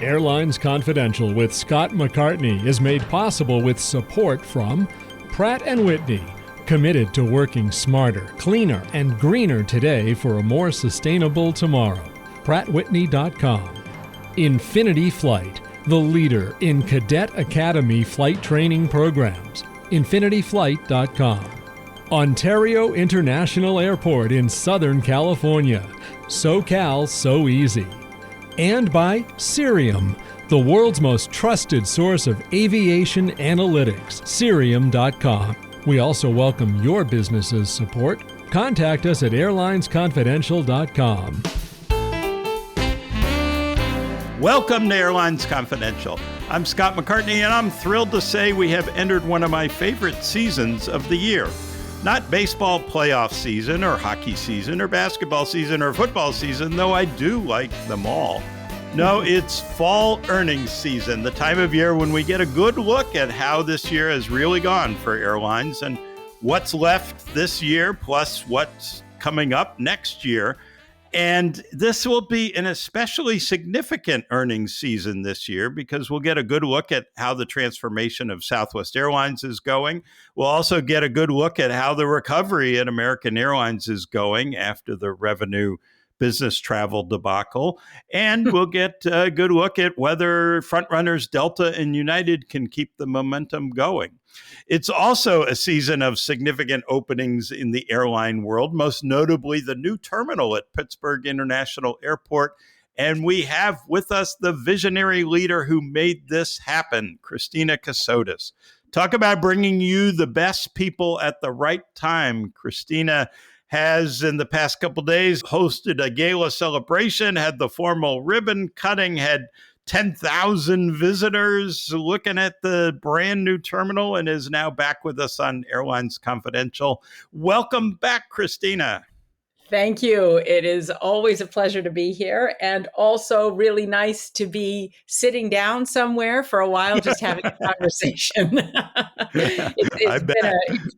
Airlines Confidential with Scott McCartney is made possible with support from Pratt & Whitney, committed to working smarter, cleaner, and greener today for a more sustainable tomorrow. PrattWhitney.com. Infinity Flight, the leader in Cadet Academy flight training programs. InfinityFlight.com. Ontario International Airport in Southern California. SoCal So Easy. And by Cirium, the world's most trusted source of aviation analytics. Cirium.com. We also welcome your business's support. Contact us at airlinesconfidential.com. Welcome to Airlines Confidential. I'm Scott McCartney, and I'm thrilled to say we have entered one of my favorite seasons of the year. Not baseball playoff season or hockey season or basketball season or football season, though I do like them all. No, it's fall earnings season, the time of year when we get a good look at how this year has really gone for airlines and what's left this year, plus what's coming up next year. And this will be an especially significant earnings season this year because we'll get a good look at how the transformation of Southwest Airlines is going. We'll also get a good look at how the recovery at American Airlines is going after the revenue business travel debacle. And we'll get a good look at whether frontrunners Delta and United can keep the momentum going. It's also a season of significant openings in the airline world, most notably the new terminal at Pittsburgh International Airport. And we have with us the visionary leader who made this happen, Christina Cassotis. Talk about bringing you the best people at the right time. Christina has, in the past couple of days, hosted a gala celebration, had the formal ribbon cutting, had 10,000 visitors looking at the brand new terminal, and is now back with us on Airlines Confidential. Welcome back, Christina. Thank you. It is always a pleasure to be here, and also really nice to be sitting down somewhere for a while, just having a conversation. It's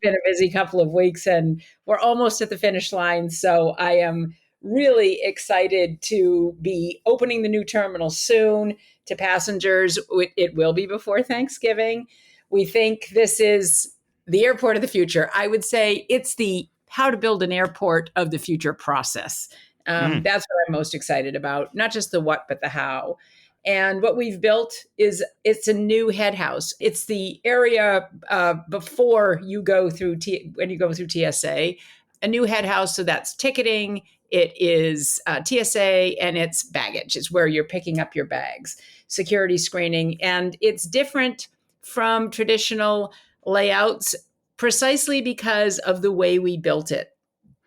been a busy couple of weeks, and we're almost at the finish line. So I am really excited to be opening the new terminal soon to passengers. It will be before Thanksgiving. We think this is the airport of the future. I would say it's the how to build an airport of the future process. That's what I'm most excited about, not just the what, but the how. And what we've built it's a new head house. It's the area before you go through, when you go through TSA, a new head house. So that's ticketing, it is TSA, and it's baggage. It's where you're picking up your bags, security screening. And it's different from traditional layouts precisely because of the way we built it.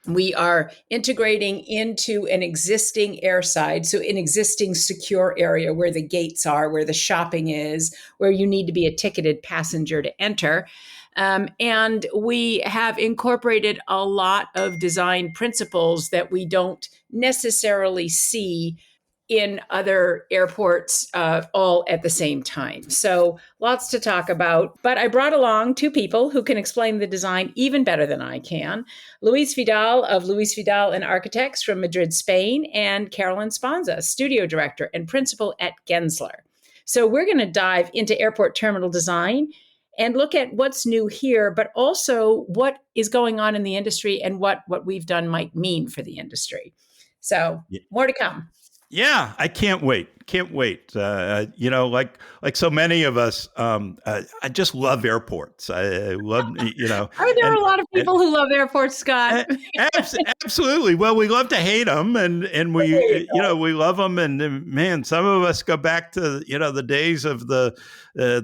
We are integrating into an existing airside, so an existing secure area where the gates are, where the shopping is, where you need to be a ticketed passenger to enter. And we have incorporated a lot of design principles that we don't necessarily see in other airports all at the same time. So lots to talk about. But I brought along two people who can explain the design even better than I can. Luis Vidal of Luis Vidal and Architects from Madrid, Spain, and Carolyn Sponza, studio director and principal at Gensler. So we're going to dive into airport terminal design and look at what's new here, but also what is going on in the industry and what we've done might mean for the industry. So more to come. Yeah, I can't wait. Can't wait. Like so many of us, I just love airports. I love, Are there a lot of people who love airports, Scott? Absolutely. Well, we love to hate them, and we, we love them. And man, some of us go back to, the days of the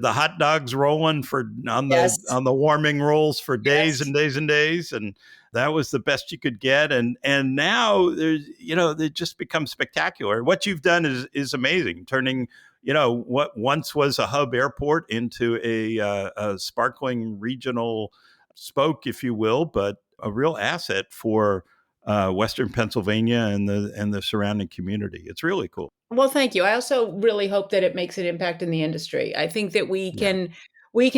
hot dogs rolling on the warming rolls for days and days and days, and that was the best you could get. And now there's, they just become spectacular. What you've done is amazing, turning, what once was a hub airport into a sparkling regional spoke, if you will, but a real asset for Western Pennsylvania and the surrounding community. It's really cool. Well, thank you. I also really hope that it makes an impact in the industry. I think that we can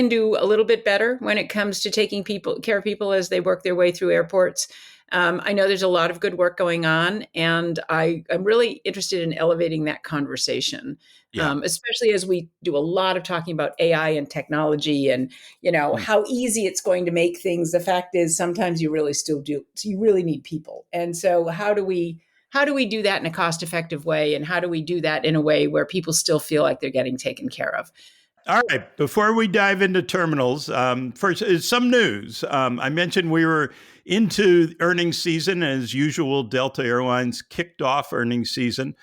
do a little bit better when it comes to taking care of people as they work their way through airports. I know there's a lot of good work going on, and I'm really interested in elevating that conversation, Yeah. especially as we do a lot of talking about AI and technology, and Hmm. how easy it's going to make things. The fact is, sometimes you really still do. So you really need people, and so how do we do that in a cost effective way, and how do we do that in a way where people still feel like they're getting taken care of? All right. Before we dive into terminals, first is some news. I mentioned we were into earnings season. As usual, Delta Airlines kicked off earnings season.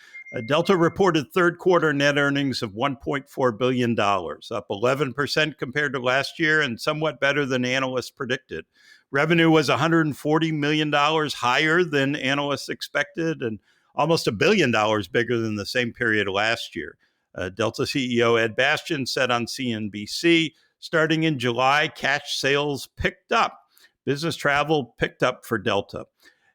Delta reported third quarter net earnings of $1.4 billion, up 11% compared to last year and somewhat better than analysts predicted. Revenue was $140 million higher than analysts expected and almost $1 billion bigger than the same period last year. Delta CEO Ed Bastian said on CNBC, starting in July, cash sales picked up. Business travel picked up for Delta.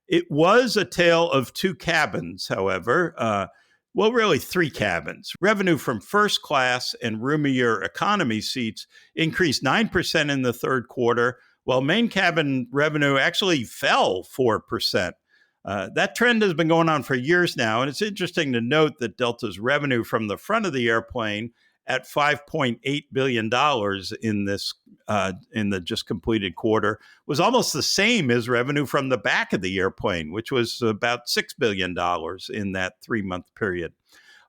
It was a tale of two cabins, however. Well, really three cabins. Revenue from first class and roomier economy seats increased 9% in the third quarter, while main cabin revenue actually fell 4%. That trend has been going on for years now, and it's interesting to note that Delta's revenue from the front of the airplane at $5.8 billion in the just completed quarter was almost the same as revenue from the back of the airplane, which was about $6 billion in that 3-month period.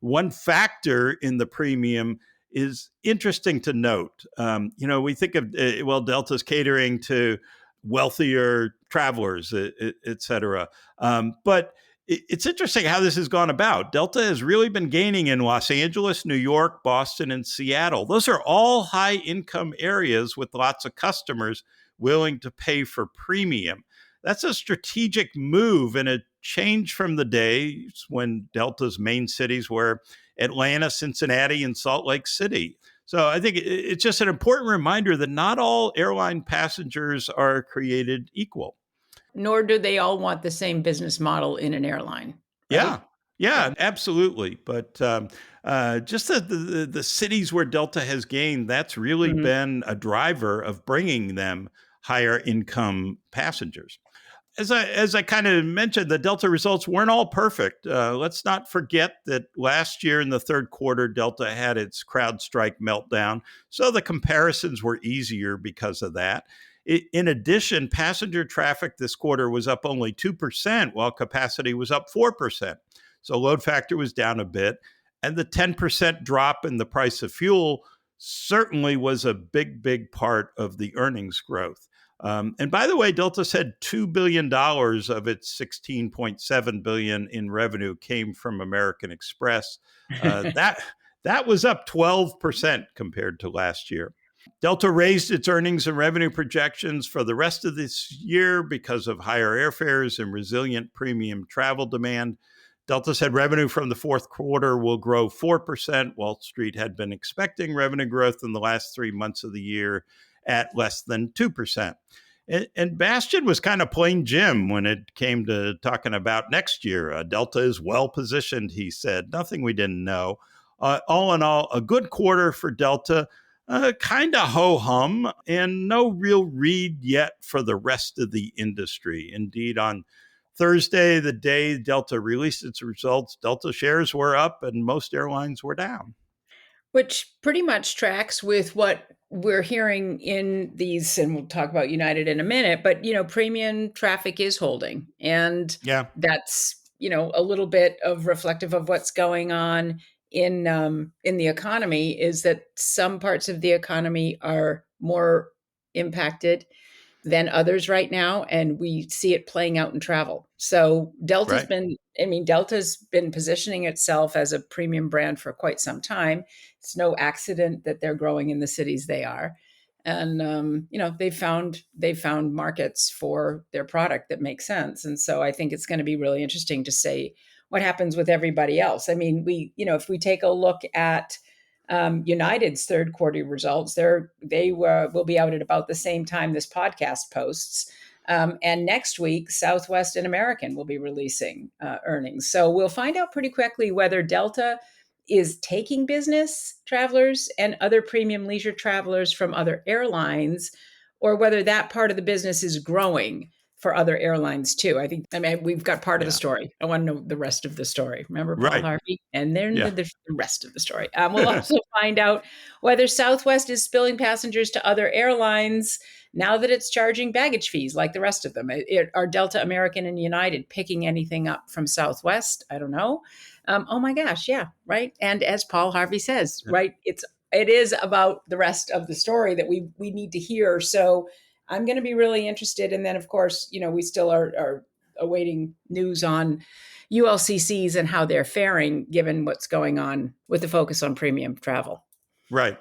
One factor in the premium is interesting to note. We think of, Delta's catering to wealthier travelers, et cetera. But it's interesting how this has gone about. Delta has really been gaining in Los Angeles, New York, Boston, and Seattle. Those are all high income areas with lots of customers willing to pay for premium. That's a strategic move and a change from the days when Delta's main cities were Atlanta, Cincinnati, and Salt Lake City. So I think it's just an important reminder that not all airline passengers are created equal. Nor do they all want the same business model in an airline, Yeah, right? yeah, So, absolutely. But just the cities where Delta has gained, that's really mhm. been a driver of bringing them higher income passengers. As I kind of mentioned, the Delta results weren't all perfect. Let's not forget that last year in the third quarter, Delta had its CrowdStrike meltdown, so the comparisons were easier because of that. In addition, passenger traffic this quarter was up only 2%, while capacity was up 4%. So load factor was down a bit, and the 10% drop in the price of fuel certainly was a big part of the earnings growth. And by the way, Delta said $2 billion of its $16.7 billion in revenue came from American Express. That was up 12% compared to last year. Delta raised its earnings and revenue projections for the rest of this year because of higher airfares and resilient premium travel demand. Delta said revenue from the fourth quarter will grow 4%. Wall Street had been expecting revenue growth in the last 3 months of the year at less than 2%. And Bastian was kind of plain Jim when it came to talking about next year. Delta is well positioned, he said. Nothing we didn't know. All in all, a good quarter for Delta. Kind of ho-hum and no real read yet for the rest of the industry. Indeed, on Thursday, the day Delta released its results, Delta shares were up and most airlines were down. Which pretty much tracks with what we're hearing in these, and we'll talk about United in a minute, but premium traffic is holding. And Yeah, that's, a little bit of reflective of what's going on in the economy, is that some parts of the economy are more impacted than others right now, and we see it playing out in travel. So right. Delta's been positioning itself as a premium brand for quite some time. It's no accident that they're growing in the cities they are, and they've found markets for their product that make sense. And so I think it's going to be really interesting to say what happens with everybody else. I mean, if we take a look at United's third quarter results, will be out at about the same time this podcast posts. And next week, Southwest and American will be releasing earnings. So we'll find out pretty quickly whether Delta is taking business travelers and other premium leisure travelers from other airlines, or whether that part of the business is growing for other airlines too. I mean, we've got part of the story. I want to know the rest of the story. Remember Paul Right. Harvey? And then Yeah. the rest of the story. We'll also find out whether Southwest is spilling passengers to other airlines now that it's charging baggage fees like the rest of them. Are Delta, American, and United picking anything up from Southwest? I don't know. Oh my gosh, yeah, right. And as Paul Harvey says, right, it is about the rest of the story that we need to hear. So I'm going to be really interested. And then, of course, we still are awaiting news on ULCCs and how they're faring, given what's going on with the focus on premium travel. Right.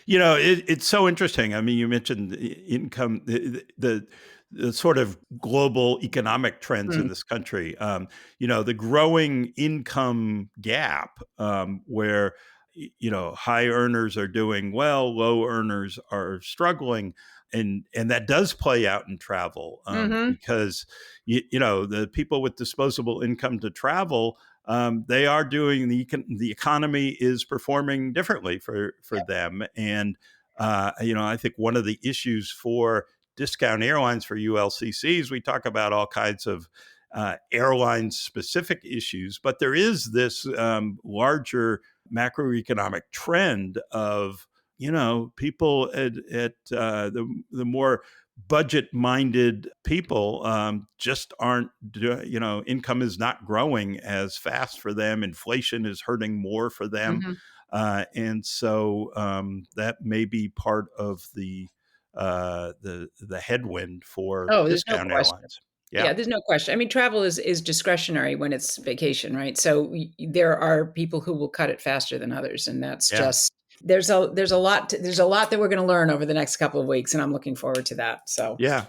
It's so interesting. I mean, you mentioned the income, the sort of global economic trends in this country. The growing income gap, where high earners are doing well, low earners are struggling. And that does play out in travel because, the people with disposable income to travel, they are doing the economy is performing differently for them. And, I think one of the issues for discount airlines, for ULCCs, we talk about all kinds of airline specific issues, but there is this larger macroeconomic trend of people at the more budget-minded people just aren't, income is not growing as fast for them. Inflation is hurting more for them, and so that may be part of the headwind for discount airlines. Yeah, there's no question. I mean, travel is discretionary when it's vacation, right? So there are people who will cut it faster than others, and that's just there's a lot that we're going to learn over the next couple of weeks, and I'm looking forward to that. So yeah,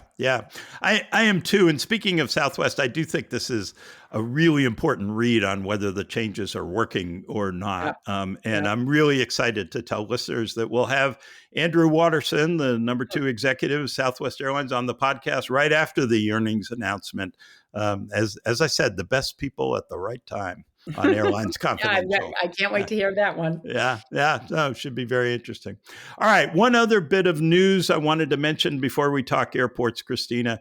I am too. And speaking of Southwest, I do think this is a really important read on whether the changes are working or not. I'm really excited to tell listeners that we'll have Andrew Watterson, the number 2 executive of Southwest Airlines, on the podcast right after the earnings announcement. As I said, the best people at the right time on Airlines Confidential. I can't wait to hear that one. No, it should be very interesting. All right, one other bit of news I wanted to mention before we talk airports, Christina.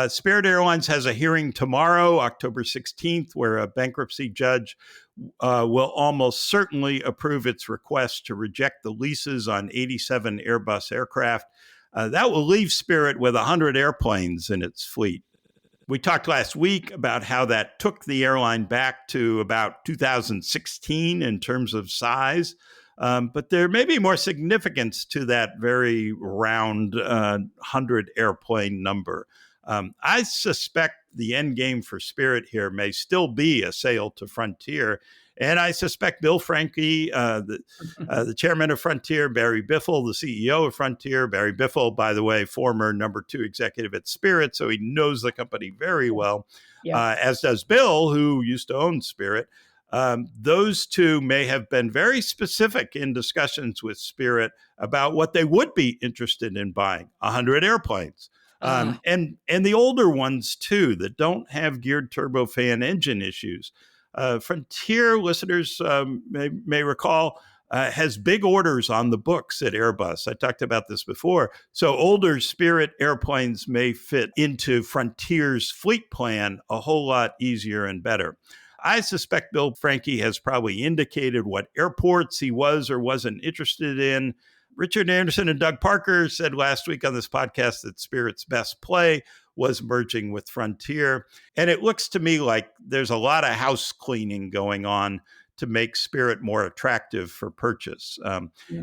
Spirit Airlines has a hearing tomorrow, October 16th, where a bankruptcy judge will almost certainly approve its request to reject the leases on 87 Airbus aircraft. That will leave Spirit with 100 airplanes in its fleet. We talked last week about how that took the airline back to about 2016 in terms of size. But there may be more significance to that very round 100 airplane number. I suspect the end game for Spirit here may still be a sale to Frontier. And I suspect Bill Franke, the chairman of Frontier, Barry Biffle, the CEO of Frontier. Barry Biffle, by the way, former number 2 executive at Spirit, so he knows the company very well, as does Bill, who used to own Spirit. Those two may have been very specific in discussions with Spirit about what they would be interested in buying, 100 airplanes. And the older ones, too, that don't have geared turbofan engine issues. Frontier, listeners may recall, has big orders on the books at Airbus. I talked about this before. So older Spirit airplanes may fit into Frontier's fleet plan a whole lot easier and better. I suspect Bill Franke has probably indicated what airports he was or wasn't interested in. Richard Anderson and Doug Parker said last week on this podcast that Spirit's best play was merging with Frontier. And it looks to me like there's a lot of house cleaning going on to make Spirit more attractive for purchase.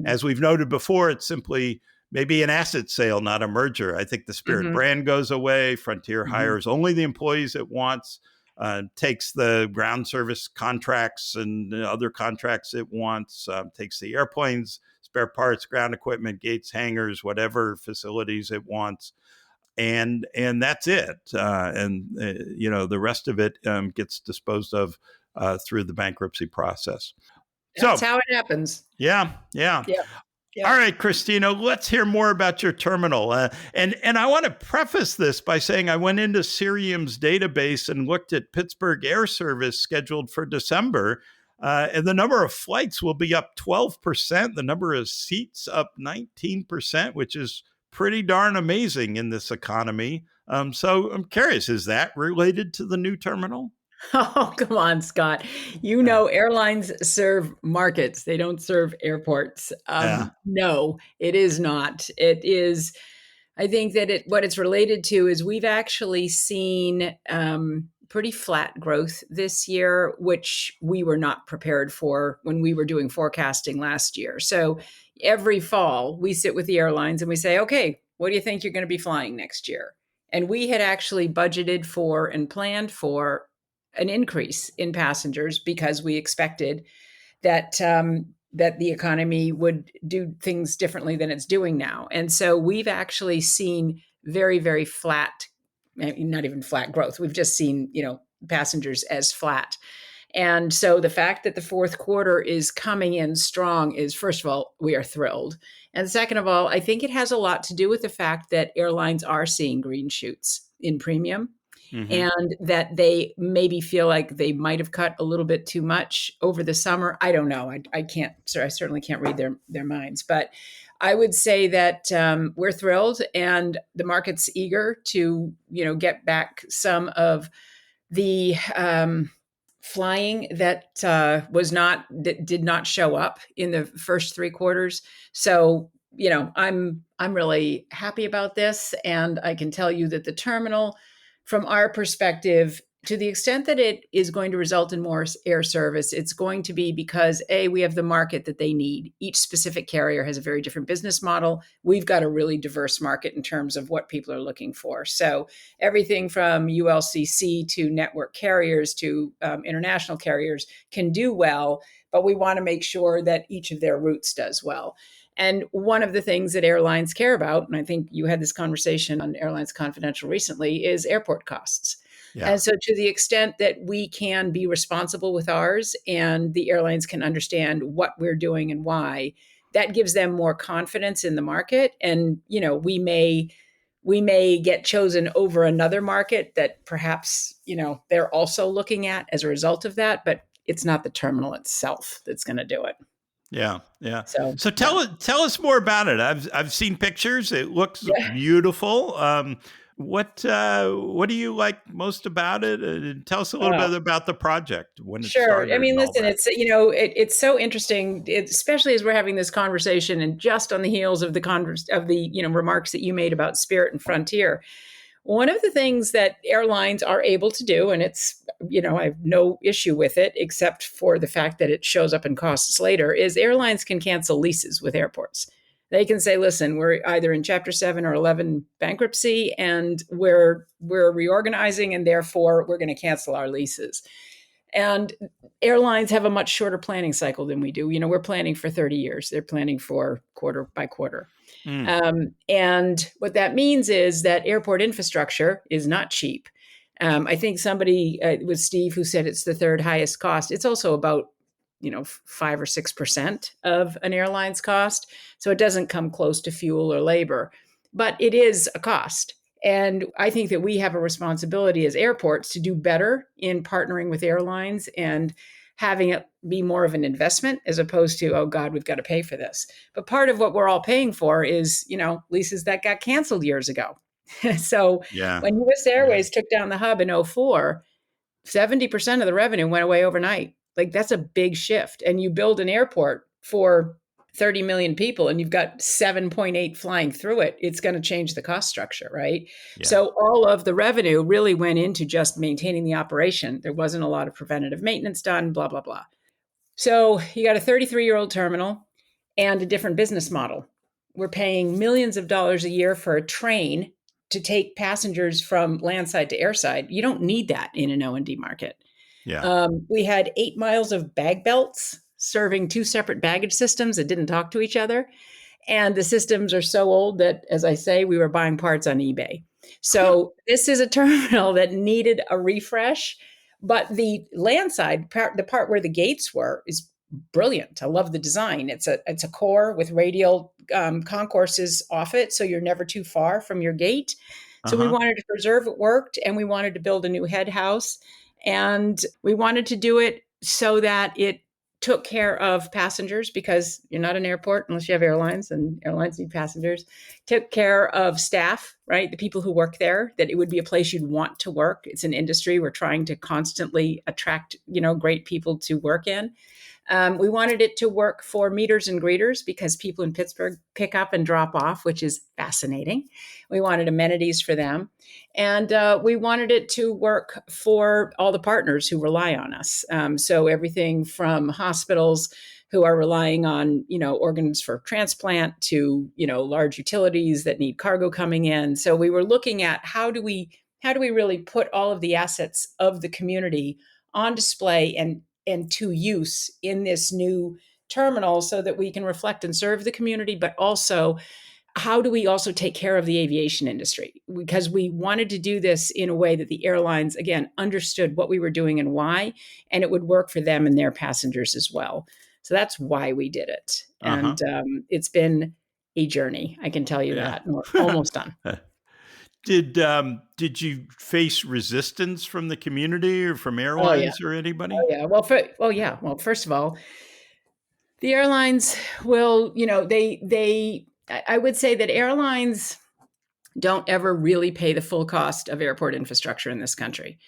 As we've noted before, it's simply maybe an asset sale, not a merger. I think the Spirit brand goes away. Frontier hires only the employees it wants, takes the ground service contracts and other contracts it wants, takes the airplanes, spare parts, ground equipment, gates, hangars, whatever facilities it wants. And that's it. The rest of it gets disposed of through the bankruptcy process. That's how it happens. Yeah. All right, Christina, let's hear more about your terminal. And I want to preface this by saying I went into Cirium's database and looked at Pittsburgh Air Service scheduled for December. And the number of flights will be up 12%. The number of seats up 19%, which is pretty darn amazing in this economy. So I'm curious, is that related to the new terminal? Oh, come on, Scott. Yeah. Airlines serve markets. They don't serve airports. Yeah. No, it is not. It is, I think that what it's related to is we've actually seen pretty flat growth this year, which we were not prepared for when we were doing forecasting last year. So every fall, we sit with the airlines and we say, okay, what do you think you're going to be flying next year? And we had actually budgeted for and planned for an increase in passengers because we expected that that the economy would do things differently than it's doing now. And so we've actually seen very, very flat, not even flat growth. We've just seen, passengers as flat. And so the fact that the fourth quarter is coming in strong is, first of all, we are thrilled. And second of all, I think it has a lot to do with the fact that airlines are seeing green shoots in premium, Hmm. and that they maybe feel like they might have cut a little bit too much over the summer. I don't know. I can't. So I certainly can't read their minds. But I would say that we're thrilled, and the market's eager to get back some of the flying that did not show up in the first three quarters. So I'm really happy about this, and I can tell you that the terminal, from our perspective, to the extent that it is going to result in more air service, it's going to be because we have the market that they need. Each specific carrier has a very different business model. We've got a really diverse market in terms of what people are looking for. So everything from ULCC to network carriers to international carriers can do well, but we want to make sure that each of their routes does well. And one of the things that airlines care about, and I think you had this conversation on Airlines Confidential recently, is airport costs. Yeah. And so to the extent that we can be responsible with ours and the airlines can understand what we're doing and why, that gives them more confidence in the market. And, we may get chosen over another market that perhaps, they're also looking at as a result of that, but it's not the terminal itself that's going to do it. Yeah, yeah. So, So tell us more about it. I've seen pictures. It looks yeah. beautiful. What do you like most about it? Tell us a little bit about the project, when it Sure. started, I mean, and all listen, that. it's so interesting, especially as we're having this conversation, and just on the heels of the remarks that you made about Spirit and Frontier. One of the things that airlines are able to do, and it's, I have no issue with it, except for the fact that it shows up in costs later, is airlines can cancel leases with airports. They can say, listen, we're either in Chapter 7 or 11 bankruptcy, and we're reorganizing, and therefore we're going to cancel our leases. And airlines have a much shorter planning cycle than we do. We're planning for 30 years. They're planning for quarter by quarter. Mm, And what that means is that airport infrastructure is not cheap. I think somebody, it was Steve, who said it's the third highest cost. It's also about 5 or 6% of an airline's cost. So it doesn't come close to fuel or labor, but it is a cost. And I think that we have a responsibility as airports to do better in partnering with airlines and having it be more of an investment as opposed to, oh God, we've got to pay for this. But part of what we're all paying for is, leases that got canceled years ago. So yeah. when US Yeah. Airways took down the hub in 2004, 70% of the revenue went away overnight. Like, that's a big shift. And you build an airport for 30 million people and you've got 7.8 flying through it, it's going to change the cost structure, right? Yeah. So all of the revenue really went into just maintaining the operation. There wasn't a lot of preventative maintenance done, blah, blah, blah. So you got a 33-year-old terminal and a different business model. We're paying millions of dollars a year for a train to take passengers from landside to airside. You don't need that in an O&D market. Yeah. We had 8 miles of bag belts serving 2 separate baggage systems that didn't talk to each other. And the systems are so old that, as I say, we were buying parts on eBay. So this is a terminal that needed a refresh. But the landside part, the part where the gates were, is brilliant. I love the design. It's a core with radial concourses off it, so you're never too far from your gate. So we Uh-huh. wanted to preserve what worked, and we wanted to build a new head house. And we wanted to do it so that it took care of passengers, because you're not an airport unless you have airlines, and airlines need passengers. took care of staff, right? The people who work there, that it would be a place you'd want to work. It's an industry we're trying to constantly attract, great people to work in. We wanted it to work for meeters and greeters because people in Pittsburgh pick up and drop off, which is fascinating. We wanted amenities for them. And we wanted it to work for all the partners who rely on us. So everything from hospitals who are relying on, organs for transplant to, large utilities that need cargo coming in. So we were looking at how do we really put all of the assets of the community on display and to use in this new terminal so that we can reflect and serve the community, but also how do we also take care of the aviation industry? Because we wanted to do this in a way that the airlines, again, understood what we were doing and why, and it would work for them and their passengers as well. So that's why we did it. And it's been a journey, I can tell you that. We're almost done. Did you face resistance from the community or from airlines or anybody? Oh, yeah. Well, first of all, the airlines will, I would say that airlines don't ever really pay the full cost of airport infrastructure in this country.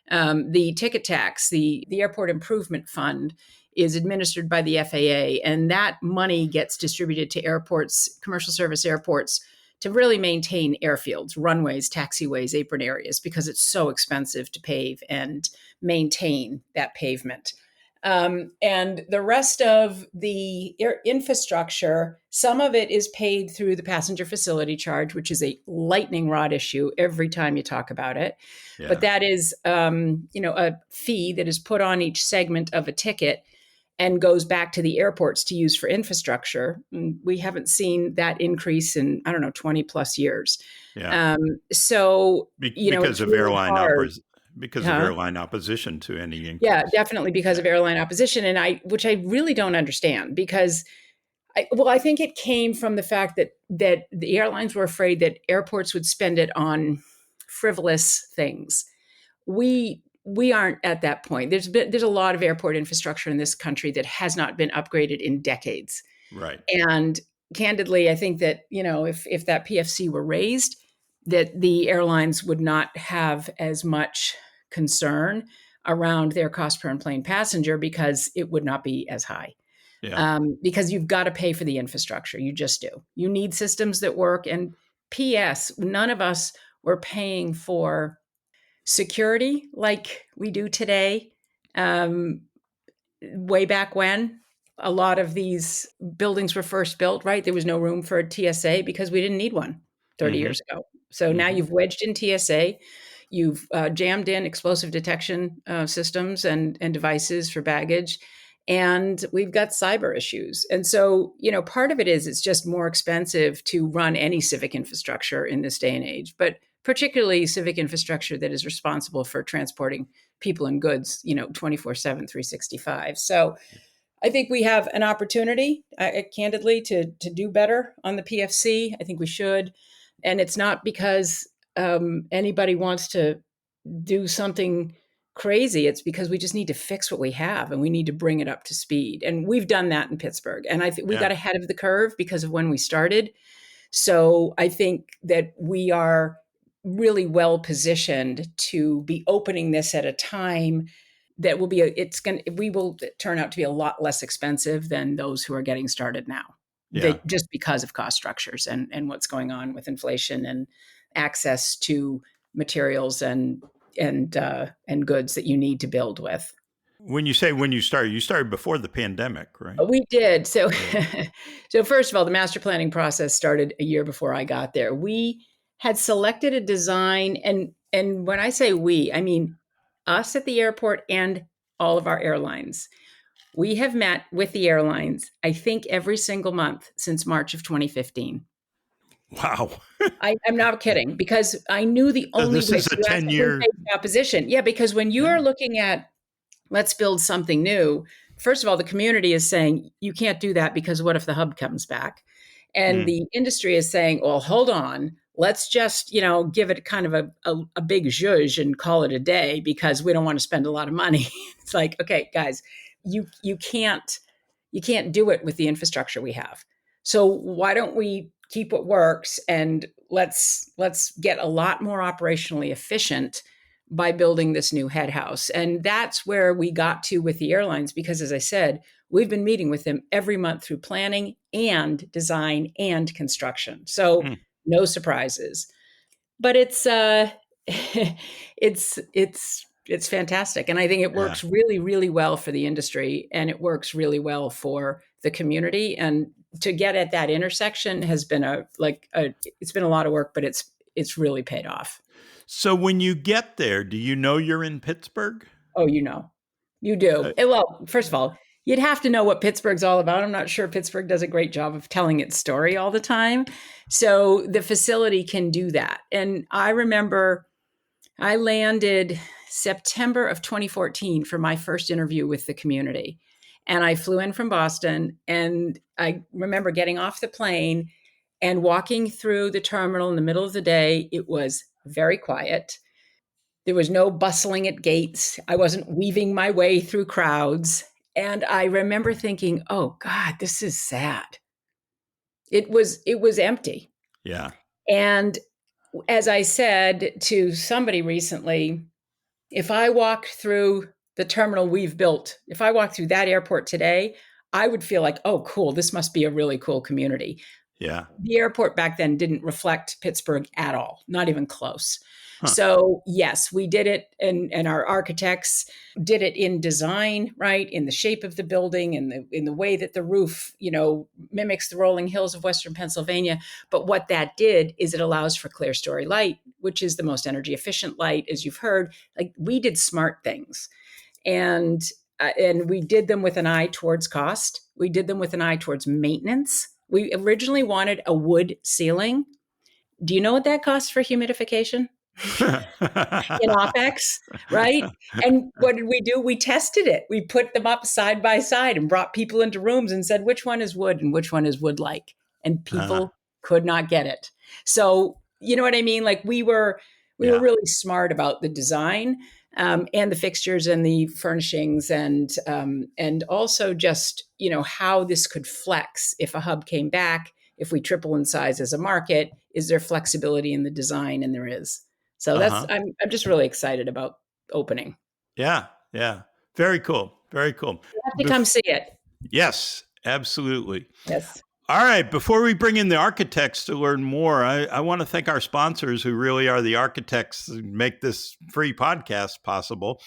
The ticket tax, the Airport Improvement Fund, is administered by the FAA, and that money gets distributed to airports, commercial service airports, to really maintain airfields, runways, taxiways, apron areas, because it's so expensive to pave and maintain that pavement. And the rest of the infrastructure, some of it is paid through the passenger facility charge, which is a lightning rod issue every time you talk about it. Yeah. But that is, a fee that is put on each segment of a ticket and goes back to the airports to use for infrastructure. We haven't seen that increase in, 20 plus years. Yeah. Because of airline of airline opposition to any increase. Yeah, definitely because of airline opposition. And which I really don't understand, because I think it came from the fact that the airlines were afraid that airports would spend it on frivolous things. We aren't at that point. There's a lot of airport infrastructure in this country that has not been upgraded in decades. Right. And candidly, I think that, if that PFC were raised, that the airlines would not have as much concern around their cost per enplane passenger, because it would not be as high. Yeah. Because you've got to pay for the infrastructure. You just do. You need systems that work. And P.S., none of us were paying for security like we do today. Way back when a lot of these buildings were first built, right? There was no room for a TSA because we didn't need one 30 years ago. So now you've wedged in TSA, you've jammed in explosive detection systems and devices for baggage, and we've got cyber issues. And so, part of it is it's just more expensive to run any civic infrastructure in this day and age, but particularly civic infrastructure that is responsible for transporting people and goods, 24/7, 365. So I think we have an opportunity, candidly, to do better on the PFC. I think we should. And it's not because anybody wants to do something crazy. It's because we just need to fix what we have and we need to bring it up to speed. And we've done that in Pittsburgh. And I think we got ahead of the curve because of when we started. So I think that we are really well positioned to be opening this at a time that will we will turn out to be a lot less expensive than those who are getting started now. Just because of cost structures and what's going on with inflation and access to materials and goods that you need to build with. When you started before the pandemic, right? We did. So, so first of all, the master planning process started a year before I got there. We had selected a design, and when I say we, I mean us at the airport and all of our airlines. We have met with the airlines, I think, every single month since March of 2015. Wow. I'm not kidding, because I knew the only way this is a 10-year opposition. Yeah, because when you are looking at, let's build something new, first of all, the community is saying, you can't do that because what if the hub comes back? And the industry is saying, well, hold on, let's just, give it kind of a big zhuzh and call it a day because we don't want to spend a lot of money. It's like, okay, guys, you can't do it with the infrastructure we have. So why don't we keep what works and let's get a lot more operationally efficient by building this new head house. And that's where we got to with the airlines, because as I said, we've been meeting with them every month through planning and design and construction. So Hmm. no surprises. But it's it's fantastic. And I think it Yeah. works really, really well for the industry, and it works really well for the community. And to get at that intersection has been it's been a lot of work, but it's really paid off. So when you get there, do you know you're in Pittsburgh? Oh, you do. Well, first of all, you'd have to know what Pittsburgh's all about. I'm not sure Pittsburgh does a great job of telling its story all the time. So the facility can do that. And I remember I landed September of 2014 for my first interview with the community. And I flew in from Boston, and I remember getting off the plane and walking through the terminal in the middle of the day. It was very quiet. There was no bustling at gates. I wasn't weaving my way through crowds. And I remember thinking, oh God, this is sad. It was empty. Yeah. And as I said to somebody recently, if I walked through the terminal we've built, if I walked through that airport today, I would feel like, oh, cool, this must be a really cool community. Yeah. The airport back then didn't reflect Pittsburgh at all, not even close. Huh. So yes, we did it, and our architects did it in design, right, in the shape of the building, and in the way that the roof, mimics the rolling hills of Western Pennsylvania. But what that did is it allows for clear story light, which is the most energy efficient light, as you've heard. Like, we did smart things, and we did them with an eye towards cost. We did them with an eye towards maintenance. We originally wanted a wood ceiling. Do you know what that costs for humidification? In OpEx, right? And what did we do? We tested it. We put them up side by side and brought people into rooms and said, which one is wood and which one is wood-like? And people could not get it. So, you know what I mean? Like, we were really smart about the design, and the fixtures and the furnishings, and also just, how this could flex if a hub came back, if we triple in size as a market. Is there flexibility in the design? And there is. So I'm just really excited about opening. Yeah. Yeah. Very cool. Very cool. You have to come see it. Yes, absolutely. Yes. All right. Before we bring in the architects to learn more, I want to thank our sponsors, who really are the architects who make this free podcast possible.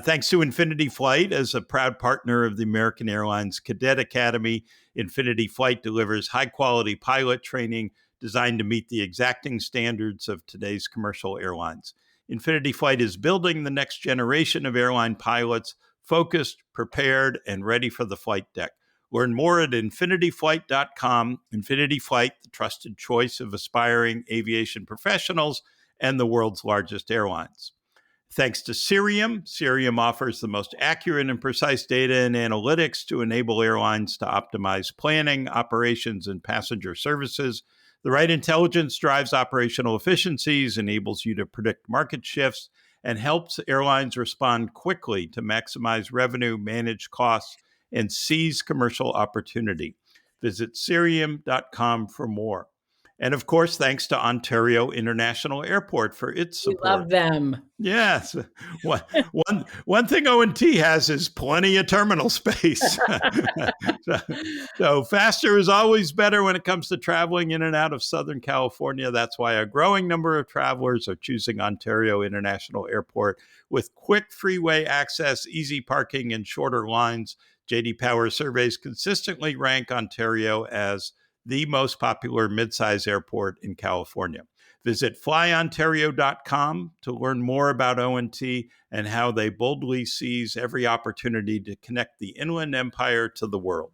Thanks to Infinity Flight. As a proud partner of the American Airlines Cadet Academy, Infinity Flight delivers high-quality pilot training designed to meet the exacting standards of today's commercial airlines. Infinity Flight is building the next generation of airline pilots, focused, prepared, and ready for the flight deck. Learn more at infinityflight.com. Infinity Flight, the trusted choice of aspiring aviation professionals and the world's largest airlines. Thanks to Cirium. Cirium offers the most accurate and precise data and analytics to enable airlines to optimize planning, operations, and passenger services. The right intelligence drives operational efficiencies, enables you to predict market shifts, and helps airlines respond quickly to maximize revenue, manage costs, and seize commercial opportunity. Visit Cirium.com for more. And of course, thanks to Ontario International Airport for its support. We love them. Yes. One thing O&T has is plenty of terminal space. So faster is always better when it comes to traveling in and out of Southern California. That's why a growing number of travelers are choosing Ontario International Airport. With quick freeway access, easy parking, and shorter lines, J.D. Power surveys consistently rank Ontario as the most popular midsize airport in California. Visit flyontario.com to learn more about O&T and how they boldly seize every opportunity to connect the Inland Empire to the world.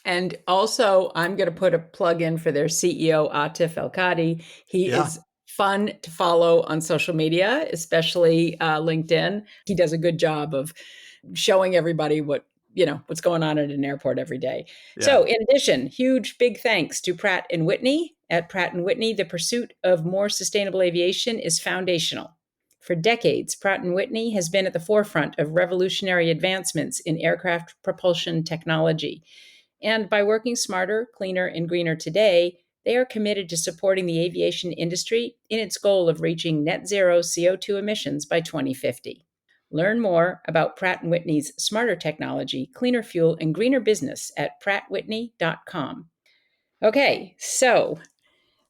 And also, I'm going to put a plug in for their CEO, Atif El-Kadi. He is fun to follow on social media, especially LinkedIn. He does a good job of showing everybody what's going on at an airport every day. Yeah. So in addition, huge, big thanks to Pratt & Whitney. At Pratt & Whitney, the pursuit of more sustainable aviation is foundational. For decades, Pratt & Whitney has been at the forefront of revolutionary advancements in aircraft propulsion technology. And by working smarter, cleaner, and greener today, they are committed to supporting the aviation industry in its goal of reaching net zero CO2 emissions by 2050. Learn more about Pratt & Whitney's smarter technology, cleaner fuel, and greener business at prattwhitney.com. Okay, so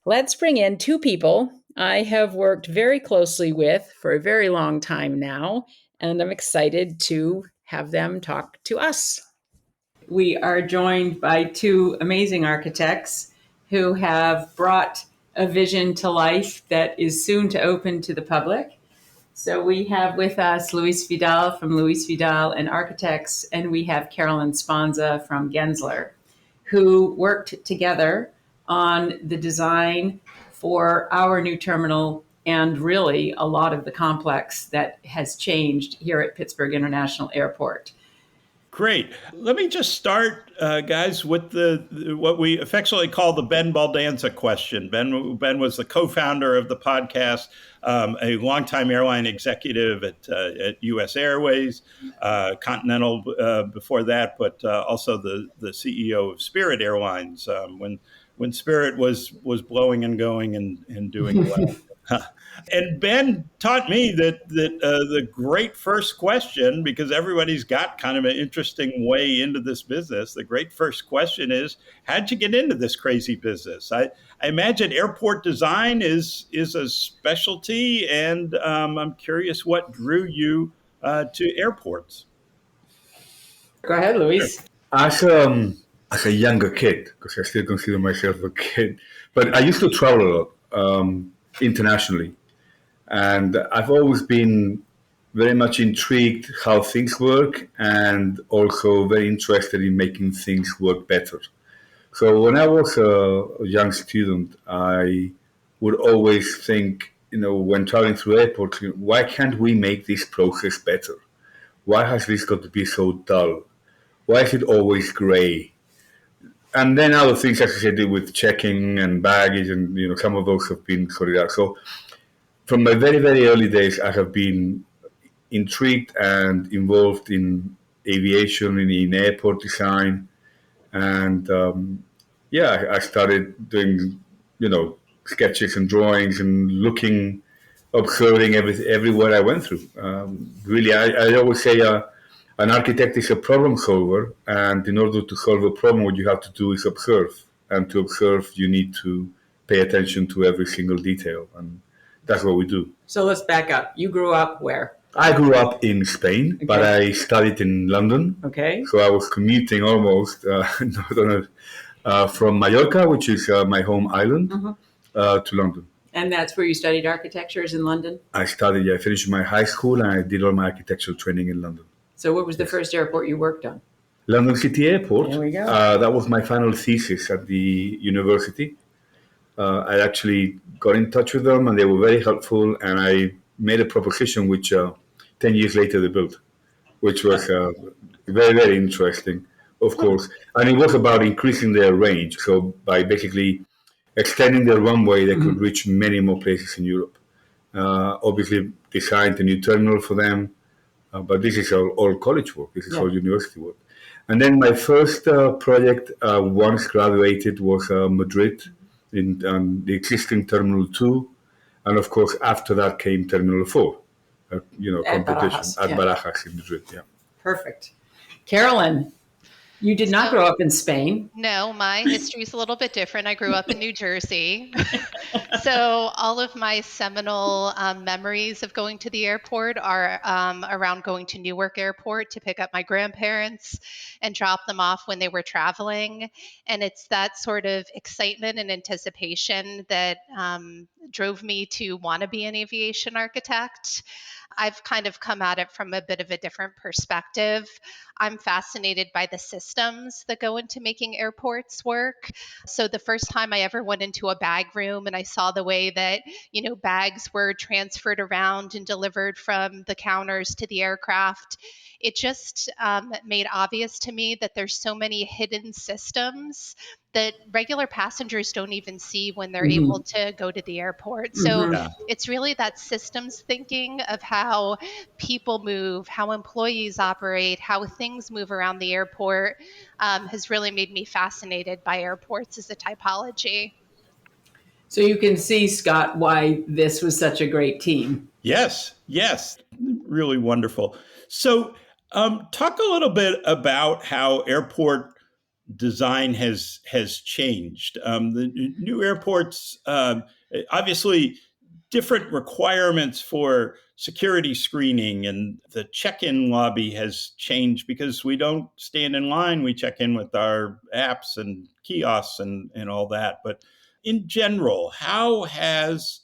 let's bring in two people I have worked very closely with for a very long time now, and I'm excited to have them talk to us. We are joined by two amazing architects who have brought a vision to life that is soon to open to the public. So we have with us Luis Vidal from Luis Vidal and Architects, and we have Carolyn Sponza from Gensler, who worked together on the design for our new terminal and really a lot of the complex that has changed here at Pittsburgh International Airport. Great. Let me just start, guys, with what we affectionately call the Ben Baldanza question. Ben was the co-founder of the podcast, a longtime airline executive at U.S. Airways, Continental before that, but also the CEO of Spirit Airlines when Spirit was blowing and going and doing well. And Ben taught me that the great first question, because everybody's got kind of an interesting way into this business, the great first question is, how'd you get into this crazy business? I imagine airport design is a specialty, and I'm curious what drew you to airports. Go ahead, Luis. As a younger kid, because I still consider myself a kid, but I used to travel a lot internationally. And I've always been very much intrigued how things work and also very interested in making things work better. So when I was a young student, I would always think, when traveling through airports, why can't we make this process better? Why has this got to be so dull? Why is it always gray? And then other things associated with checking and baggage, and some of those have been sorted out. So from my very, very early days, I have been intrigued and involved in aviation, in airport design. And I started doing, sketches and drawings and observing everywhere I went through. Really, I always say an architect is a problem solver. And in order to solve a problem, what you have to do is observe. And to observe, you need to pay attention to every single detail. And that's what we do. So let's back up. You grew up where? I grew up in Spain, okay, but I studied in London. Okay. So I was commuting almost from Mallorca, which is my home island, to London. And that's where you studied architecture, is in London? I finished my high school and I did all my architectural training in London. So what was the first airport you worked on? London City Airport. There we go. That was my final thesis at the university. I actually got in touch with them and they were very helpful, and I made a proposition which 10 years later they built, which was very, very interesting, of course. And it was about increasing their range. So by basically extending their runway, they could reach many more places in Europe. Obviously designed a new terminal for them, but this is all college work. This is all university work. And then my first project, once graduated, was Madrid, in the existing Terminal 2, and of course after that came Terminal 4, competition at Barajas in Madrid. Yeah. Perfect. Carolyn, you did not grow up in Spain. No, my history is a little bit different. I grew up in New Jersey. So all of my seminal memories of going to the airport are around going to Newark Airport to pick up my grandparents and drop them off when they were traveling. And it's that sort of excitement and anticipation that drove me to want to be an aviation architect. I've kind of come at it from a bit of a different perspective. I'm fascinated by the systems that go into making airports work. So the first time I ever went into a bag room and I saw the way that, bags were transferred around and delivered from the counters to the aircraft, it just made obvious to me that there's so many hidden systems that regular passengers don't even see when they're able to go to the airport. So it's really that systems thinking of how people move, how employees operate, how things move around the airport has really made me fascinated by airports as a typology. So you can see, Scott, why this was such a great team. Yes, really wonderful. So, talk a little bit about how airport design has changed. The new airports, obviously, different requirements for security screening, and the check-in lobby has changed because we don't stand in line. We check in with our apps and kiosks and all that. But in general, how has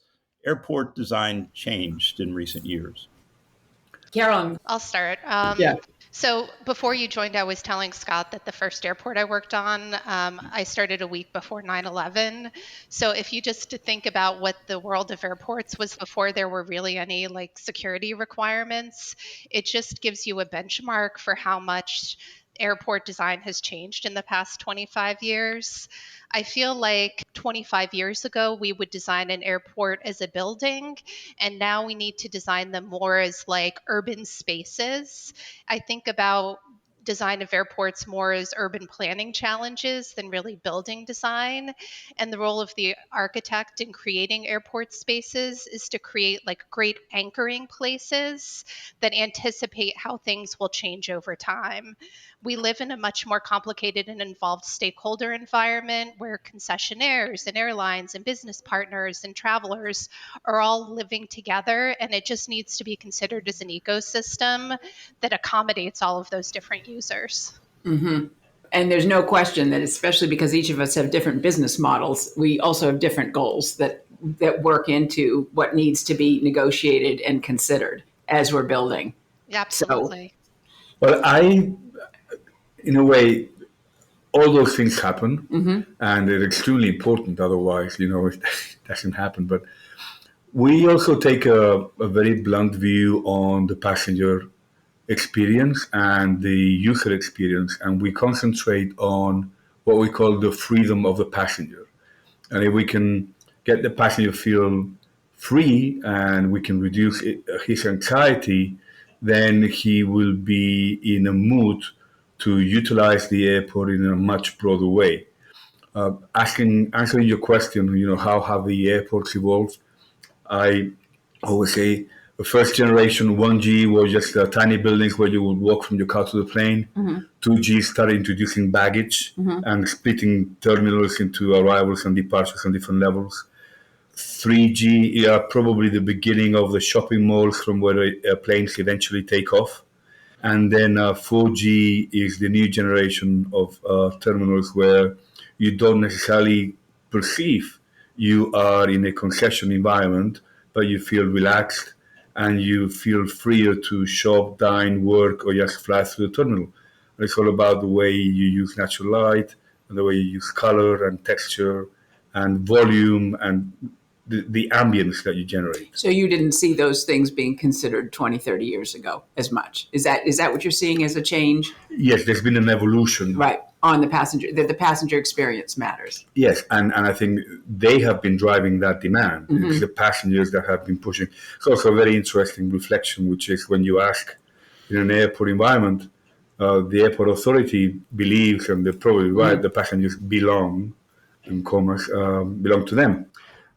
airport design changed in recent years? Carolyn. I'll start. Yeah. So before you joined, I was telling Scott that the first airport I worked on, I started a week before 9/11. So if you just think about what the world of airports was before there were really any like security requirements, it just gives you a benchmark for how much airport design has changed in the past 25 years. I feel like 25 years ago, we would design an airport as a building, and now we need to design them more as like urban spaces. I think about design of airports more as urban planning challenges than really building design. And the role of the architect in creating airport spaces is to create like great anchoring places that anticipate how things will change over time. We live in a much more complicated and involved stakeholder environment where concessionaires and airlines and business partners and travelers are all living together, and it just needs to be considered as an ecosystem that accommodates all of those different users. Mm-hmm. And there's no question that, especially because each of us have different business models, we also have different goals that work into what needs to be negotiated and considered as we're building. Absolutely. Well, in a way, all those things happen, and they're extremely important. Otherwise, it doesn't happen. But we also take a very blunt view on the passenger experience and the user experience, and we concentrate on what we call the freedom of the passenger. And if we can get the passenger feel free and we can reduce his anxiety, then he will be in a mood to utilize the airport in a much broader way. Answering your question, how have the airports evolved? I always say the first generation 1G was just tiny buildings where you would walk from your car to the plane. 2G started introducing baggage and splitting terminals into arrivals and departures on different levels. 3G are probably the beginning of the shopping malls from where planes eventually take off. And then 4G is the new generation of terminals where you don't necessarily perceive you are in a concession environment, but you feel relaxed and you feel freer to shop, dine, work, or just fly through the terminal. And it's all about the way you use natural light and the way you use color and texture and volume and the ambience that you generate. So you didn't see those things being considered 20, 30 years ago as much. Is that what you're seeing as a change? Yes, there's been an evolution. Right, on the passenger, that the passenger experience matters. Yes, and I think they have been driving that demand. It's the passengers that have been pushing. It's also a very interesting reflection, which is when you ask in an airport environment, the airport authority believes, and they're probably right, the passengers belong, in commerce, belong to them.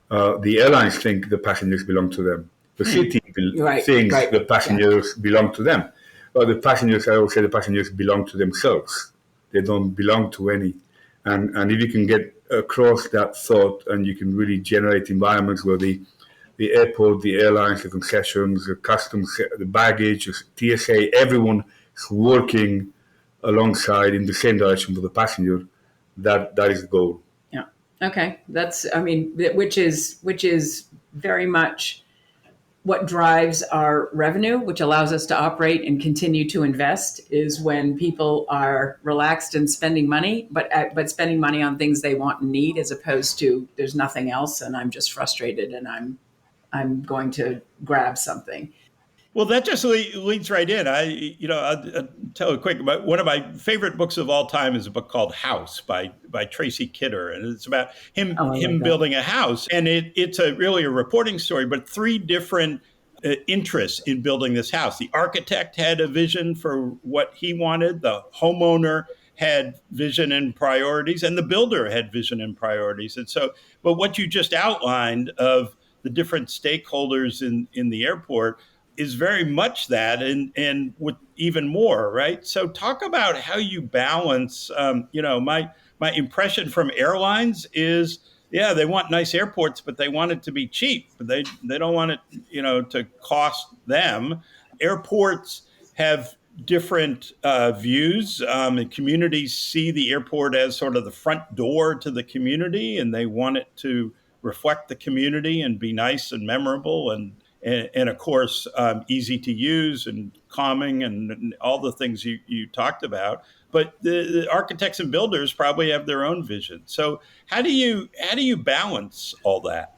The airlines think the passengers belong to them. The city thinks the passengers belong to them. But the passengers, I always say, the passengers belong to themselves. They don't belong to any. And if you can get across that thought and you can really generate environments where the airport, the airlines, the concessions, the customs, the baggage, TSA, everyone is working alongside in the same direction for the passenger, that is the goal. Okay, which is very much what drives our revenue, which allows us to operate and continue to invest, is when people are relaxed and spending money, but spending money on things they want and need, as opposed to there's nothing else and I'm just frustrated and I'm going to grab something. Well, that just leads right in. I'll tell you quick. One of my favorite books of all time is a book called House by Tracy Kidder, and it's about him building a house. And it's really a reporting story, but three different interests in building this house. The architect had a vision for what he wanted. The homeowner had vision and priorities, and the builder had vision and priorities. And so, but what you just outlined of the different stakeholders in the airport is very much that, and with even more, right? So talk about how you balance. My impression from airlines is, yeah, they want nice airports, but they want it to be cheap. They don't want it, to cost them. Airports have different views. And communities see the airport as sort of the front door to the community, and they want it to reflect the community and be nice and memorable and of course, easy to use and calming and all the things you talked about. But the architects and builders probably have their own vision. So how do you balance all that?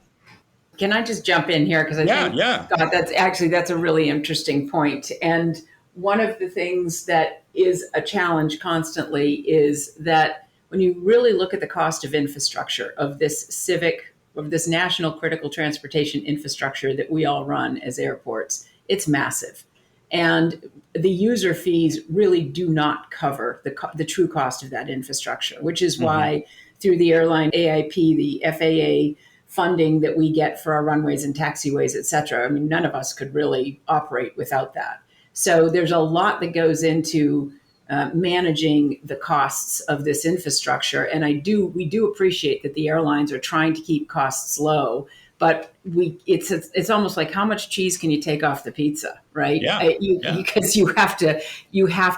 Can I just jump in here? Because I think, God, that's a really interesting point. And one of the things that is a challenge constantly is that when you really look at the cost of infrastructure of this national critical transportation infrastructure that we all run as airports, it's massive. And the user fees really do not cover the true cost of that infrastructure, which is why through the airline AIP, the FAA funding that we get for our runways and taxiways, et cetera, I mean, none of us could really operate without that. So there's a lot that goes into managing the costs of this infrastructure. And we do appreciate that the airlines are trying to keep costs low, but it's almost like, how much cheese can you take off the pizza, right? Because you have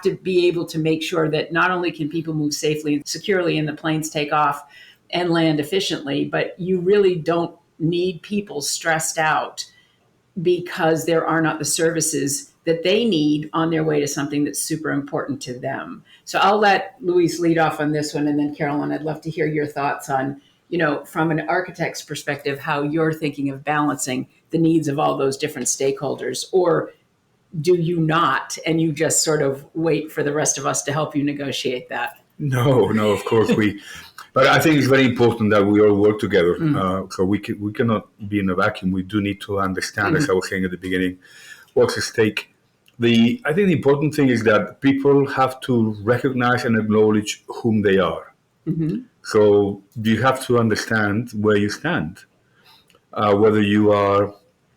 to be able to make sure that not only can people move safely and securely and the planes take off and land efficiently, but you really don't need people stressed out because there are not the services that they need on their way to something that's super important to them. So I'll let Luis lead off on this one, and then Carolyn, I'd love to hear your thoughts on, from an architect's perspective, how you're thinking of balancing the needs of all those different stakeholders, or do you not, and you just sort of wait for the rest of us to help you negotiate that? No, of course but I think it's very important that we all work together. So we cannot be in a vacuum. We do need to understand, as I was saying at the beginning, what's at stake. I think the important thing is that people have to recognize and acknowledge whom they are. So you have to understand where you stand, whether you are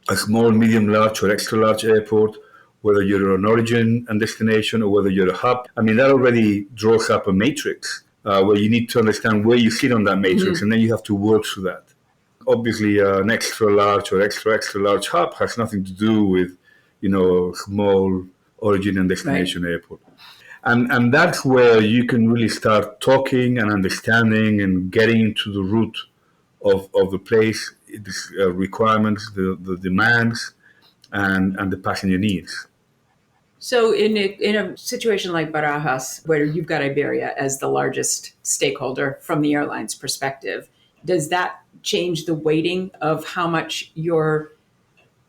a small, medium, large, or extra large airport, whether you're an origin and destination, or whether you're a hub. I mean, that already draws up a matrix where you need to understand where you sit on that matrix, and then you have to work through that. Obviously, an extra large or extra large hub has nothing to do with, small origin and destination airport. And that's where you can really start talking and understanding and getting into the root of the place, the requirements, the demands, and the passenger needs. So in a situation like Barajas, where you've got Iberia as the largest stakeholder from the airline's perspective, does that change the weighting of how much you're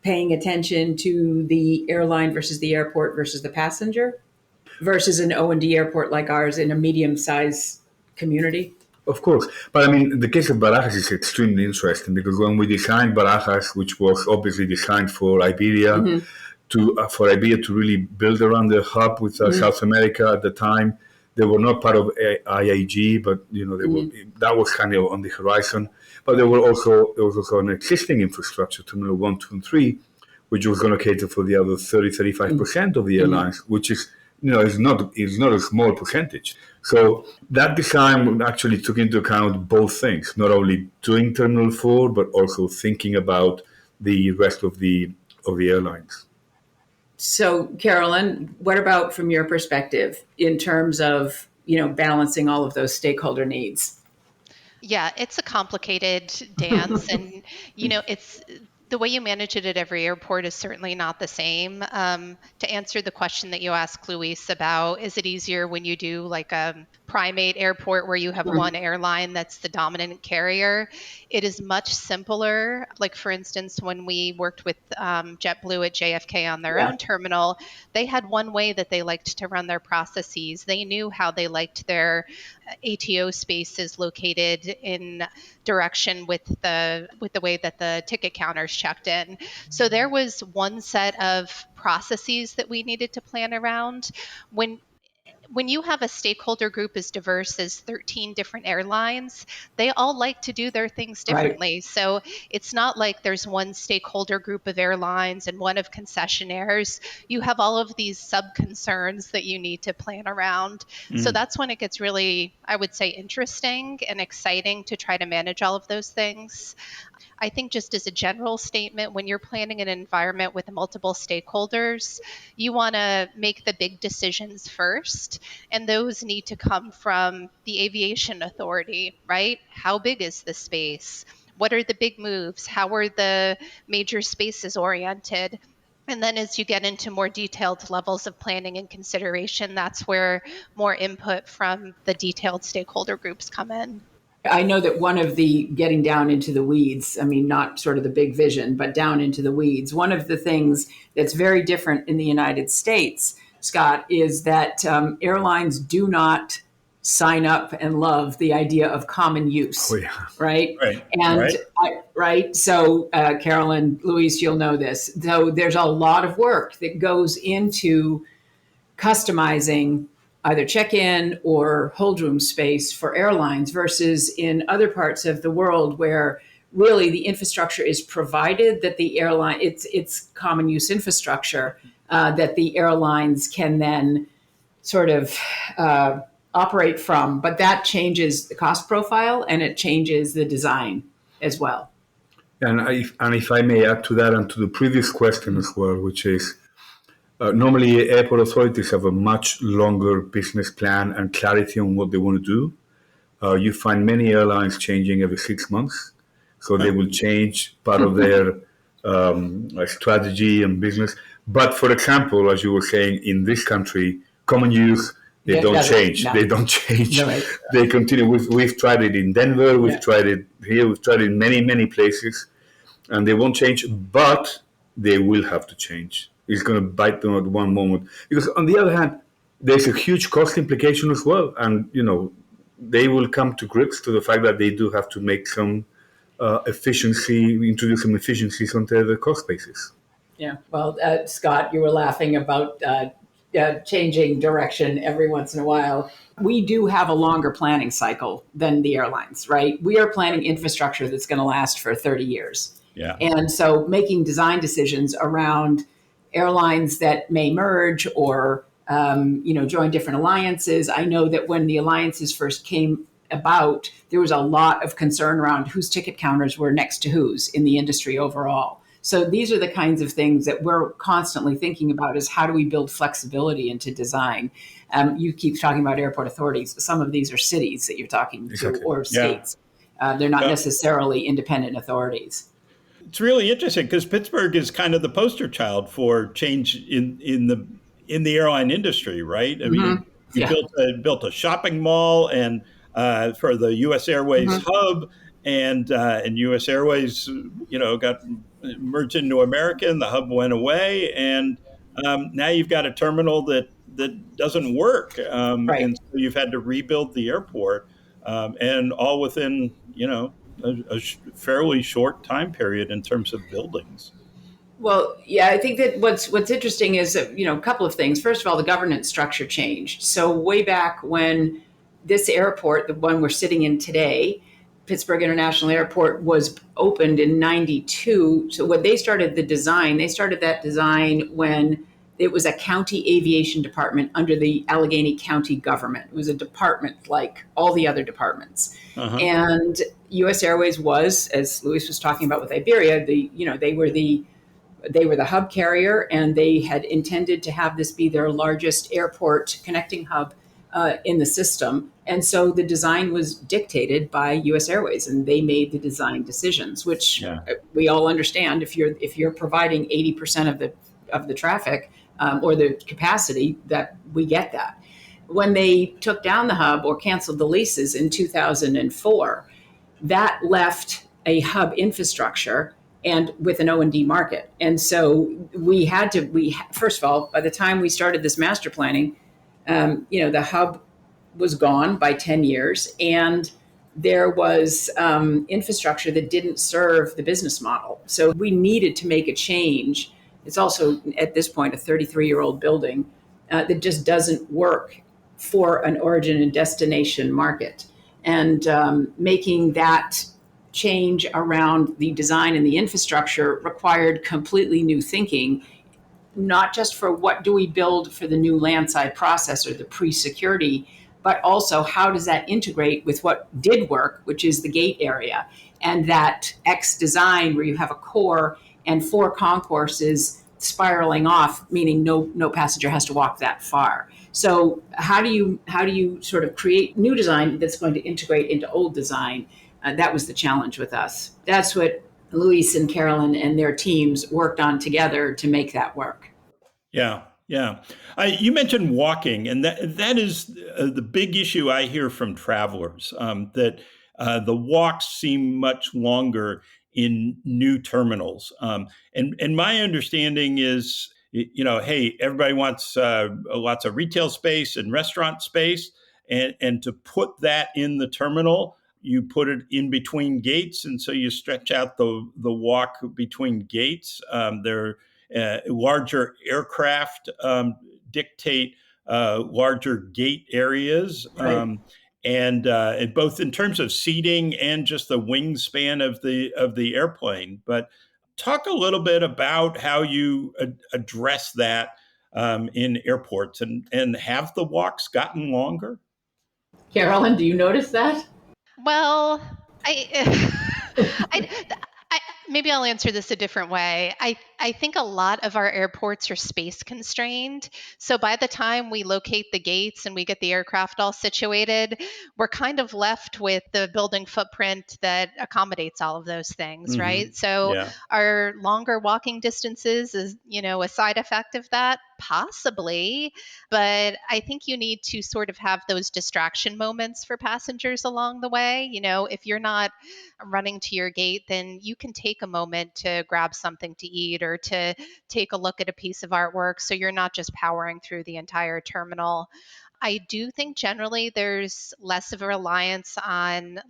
paying attention to the airline versus the airport versus the passenger versus an O&D airport like ours in a medium-sized community? Of course. But I mean, the case of Barajas is extremely interesting because when we designed Barajas, which was obviously designed for Iberia, for Iberia to really build around the hub with South America at the time, they were not part of IAG, but that was kind of on the horizon. But there was also an existing infrastructure, Terminal 1, 2, and 3, which was going to cater for the other 35% of the airlines, which is is not a small percentage. So that design actually took into account both things, not only doing Terminal 4, but also thinking about the rest of the airlines. So, Carolyn, what about from your perspective in terms of, balancing all of those stakeholder needs? Yeah, it's a complicated dance. And, it's the way you manage it at every airport is certainly not the same. To answer the question that you asked, Luis, about is it easier when you do like a primate airport where you have one airline that's the dominant carrier? It is much simpler. Like, for instance, when we worked with JetBlue at JFK on their own terminal, they had one way that they liked to run their processes. They knew how they liked their ATO spaces located in direction with the way that the ticket counters checked in. So there was one set of processes that we needed to plan around. When when you have a stakeholder group as diverse as 13 different airlines, they all like to do their things differently. Right. So it's not like there's one stakeholder group of airlines and one of concessionaires. You have all of these sub-concerns that you need to plan around. So that's when it gets really, I would say, interesting and exciting to try to manage all of those things. I think just as a general statement, when you're planning an environment with multiple stakeholders, you want to make the big decisions first, and those need to come from the aviation authority, right? How big is the space? What are the big moves? How are the major spaces oriented? And then as you get into more detailed levels of planning and consideration, that's where more input from the detailed stakeholder groups come in. I know that one of the getting down into the weeds, I mean, not sort of the big vision, but down into the weeds. One of the things that's very different in the United States, Scott, is that airlines do not sign up and love the idea of common use, right? And right. So, Carolyn, Luis, you'll know this. So there's a lot of work that goes into customizing either check-in or hold room space for airlines versus in other parts of the world where really the infrastructure is provided that the airline, it's common use infrastructure that the airlines can then sort of operate from. But that changes the cost profile and it changes the design as well. And if I may add to that and to the previous question as well, which is, normally, airport authorities have a much longer business plan and clarity on what they want to do. You find many airlines changing every 6 months. So they will change part of their strategy and business. But for example, as you were saying, in this country, common use, they don't change. No. They don't change. No, right. They continue. We've tried it in Denver. We've tried it here. We've tried it in many, many places. And they won't change, but they will have to change. It's going to bite them at one moment. Because on the other hand, there's a huge cost implication as well. And, they will come to grips to the fact that they do have to make some introduce some efficiencies onto the cost basis. Yeah. Well, Scott, you were laughing about changing direction every once in a while. We do have a longer planning cycle than the airlines, right? We are planning infrastructure that's going to last for 30 years. Yeah. And so making design decisions around airlines that may merge or, join different alliances. I know that when the alliances first came about, there was a lot of concern around whose ticket counters were next to whose in the industry overall. So these are the kinds of things that we're constantly thinking about is how do we build flexibility into design? You keep talking about airport authorities. Some of these are cities that you're talking to or states. They're not necessarily independent authorities. It's really interesting because Pittsburgh is kind of the poster child for change in the airline industry, right? I mean, you built a shopping mall and for the U.S. Airways hub, and U.S. Airways, got merged into American. The hub went away, and now you've got a terminal that doesn't work, and so you've had to rebuild the airport, and all within a fairly short time period in terms of buildings. Well, yeah, I think that what's interesting is that, a couple of things. First of all, the governance structure changed. So way back when this airport, the one we're sitting in today, Pittsburgh International Airport, was opened in 92. So when they started that design when it was a county aviation department under the Allegheny County government. It was a department like all the other departments. And U.S. Airways was, as Luis was talking about with Iberia, they were the hub carrier, and they had intended to have this be their largest airport connecting hub in the system. And so the design was dictated by U.S. Airways, and they made the design decisions, which we all understand. If you're providing 80% of the traffic or the capacity, that we get that. When they took down the hub or canceled the leases in 2004, that left a hub infrastructure and with an O&D market. And so first of all, by the time we started this master planning, the hub was gone by 10 years, and there was infrastructure that didn't serve the business model. So we needed to make a change. It's also, at this point, a 33-year-old building that just doesn't work for an origin and destination market. And making that change around the design and the infrastructure required completely new thinking, not just for what do we build for the new landside processor, the pre-security, but also how does that integrate with what did work, which is the gate area, and that X design where you have a core and 4 concourses spiraling off, meaning no passenger has to walk that far. So how do you sort of create new design that's going to integrate into old design? That was the challenge with us. That's what Luis and Carolyn and their teams worked on together to make that work. Yeah. You mentioned walking, and that is the big issue I hear from travelers, that the walks seem much longer in new terminals. And my understanding is, hey, everybody wants lots of retail space and restaurant space, and to put that in the terminal, you put it in between gates, and so you stretch out the walk between gates. Larger aircraft dictate larger gate areas, Right. and both in terms of seating and just the wingspan of the airplane. But talk a little bit about how you address that in airports, and have the walks gotten longer? Carolyn, do you notice that? Well, I, I maybe I'll answer this a different way. I think a lot of our airports are space constrained. So by the time we locate the gates and we get the aircraft all situated, we're kind of left with the building footprint that accommodates all of those things, right? So Yeah. are longer walking distances is, a side effect of that? Possibly, but I think you need to sort of have those distraction moments for passengers along the way. If you're not running to your gate, then you can take a moment to grab something to eat or to take a look at a piece of artwork, so you're not just powering through the entire terminal. I do think generally there's less of a reliance on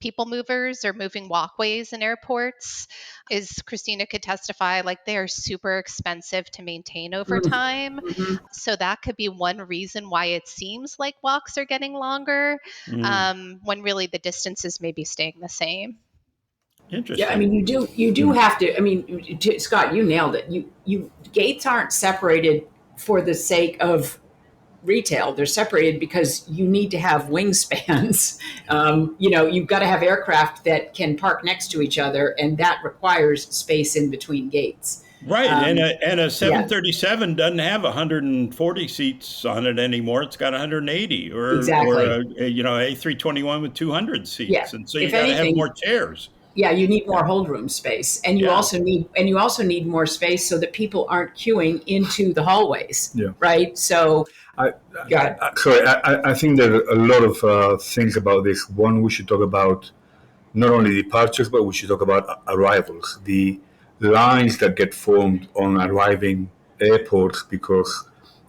people movers or moving walkways in airports. As Christina could testify, they are super expensive to maintain over time. Mm-hmm. So that could be one reason why it seems like walks are getting longer, when really the distances may be staying the same. Interesting. Yeah, I mean, you do have to. I mean, Scott, you nailed it. You gates aren't separated for the sake of retail. They're separated because you need to have wingspans. You've got to have aircraft that can park next to each other, and that requires space in between gates. Right, and a 737 doesn't have 140 seats on it anymore. It's got 180, or Exactly. or A321 with 200 seats, Yeah. and so you If got to have anything- more chairs. Yeah, you need more hold room space, and you Yeah. also need more space so that people aren't queuing into the hallways. Yeah. Right. So, Sorry, I think there are a lot of things about this. One, we should talk about not only departures, but we should talk about arrivals. The lines that get formed on arriving airports, because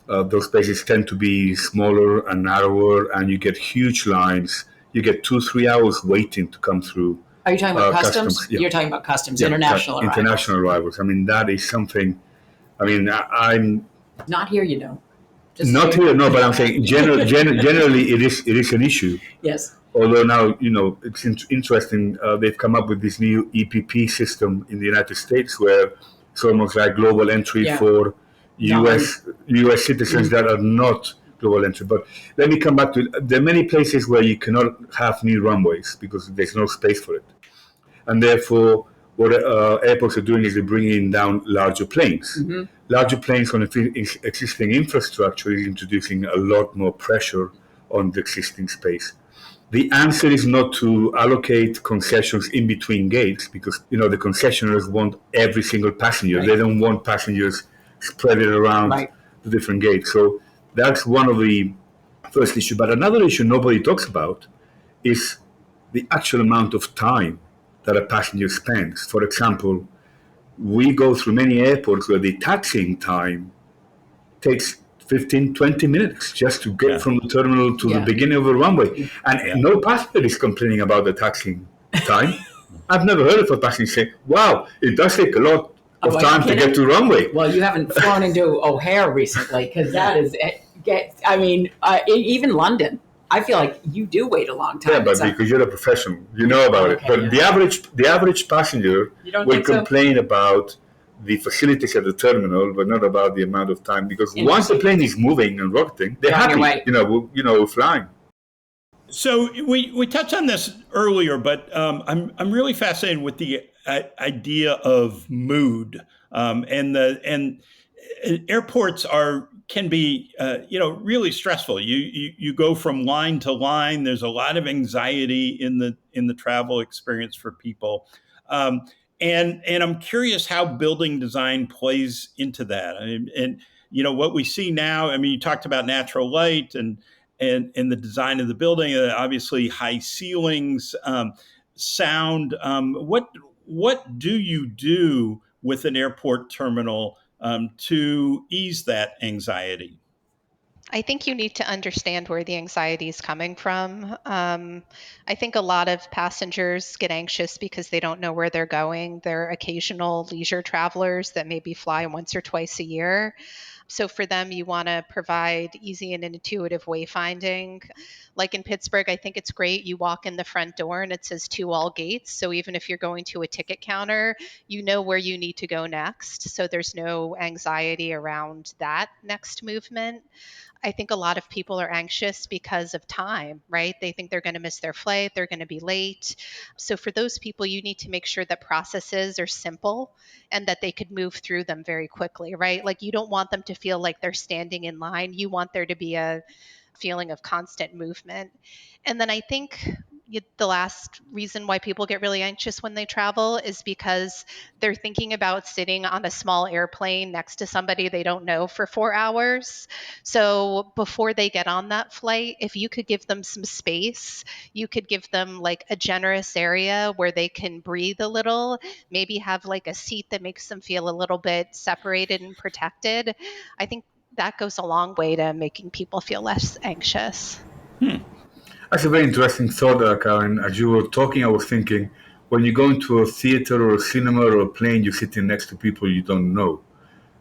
those spaces tend to be smaller and narrower, and you get huge lines. You get 2-3 hours waiting to come through. are you talking about customs? Yeah. You're talking about customs, Yeah, international arrivals. international arrivals. I mean, that is something. I mean, I'm Not here, Just not so you here, know. no, but I'm saying generally it is an issue. Yes. Although now, it's interesting, they've come up with this new EPP system in the United States where it's almost like global entry Yeah. for US citizens that are not global entry. But let me come back to it. There are many places where you cannot have new runways because there's no space for it. And therefore, what airports are doing is they're bringing down larger planes. Mm-hmm. Larger planes on existing infrastructure is introducing a lot more pressure on the existing space. The answer is not to allocate concessions in between gates because, the concessionaires want every single passenger. Right. They don't want passengers spread around Right. the different gates. So that's one of the first issue. But another issue nobody talks about is the actual amount of time that a passenger spends. For example, we go through many airports where the taxiing time takes 15, 20 minutes just to get from the terminal to the beginning of the runway. And no passenger is complaining about the taxiing time. I've never heard of a passenger say, wow, it does take a lot of time to get to runway. Well, you haven't flown into O'Hare recently because that is Even London, I feel like you do wait a long time. Yeah, but because you're a professional, you know about it. But the average passenger will complain about the facilities at the terminal, but not about the amount of time. Because once the plane is moving and rocketing, they're happy. We're flying. So we touched on this earlier, but I'm really fascinated with the idea of mood, and airports can be really stressful. You go from line to line. There's a lot of anxiety in the travel experience for people, and I'm curious how building design plays into that. And what we see now. I mean, you talked about natural light and the design of the building, obviously high ceilings, sound. What do you do with an airport terminal to ease that anxiety? I think you need to understand where the anxiety is coming from. I think a lot of passengers get anxious because they don't know where they're going. They're occasional leisure travelers that maybe fly once or twice a year. So for them, you want to provide easy and intuitive wayfinding. Like in Pittsburgh, I think it's great. You walk in the front door and it says to all gates. So even if you're going to a ticket counter, you know where you need to go next. So there's no anxiety around that next movement. I think a lot of people are anxious because of time, right? They think they're going to miss their flight, they're going to be late. So for those people, you need to make sure that processes are simple and that they could move through them very quickly, right? Like you don't want them to feel like they're standing in line. You want there to be a feeling of constant movement. And then I think the last reason why people get really anxious when they travel is because they're thinking about sitting on a small airplane next to somebody they don't know for 4 hours. So before they get on that flight, if you could give them some space, you could give them like a generous area where they can breathe a little, maybe have like a seat that makes them feel a little bit separated and protected. I think that goes a long way to making people feel less anxious. That's a very interesting thought, Karen. As you were talking, I was thinking, when you go into a theater or a cinema or a plane, you're sitting next to people you don't know.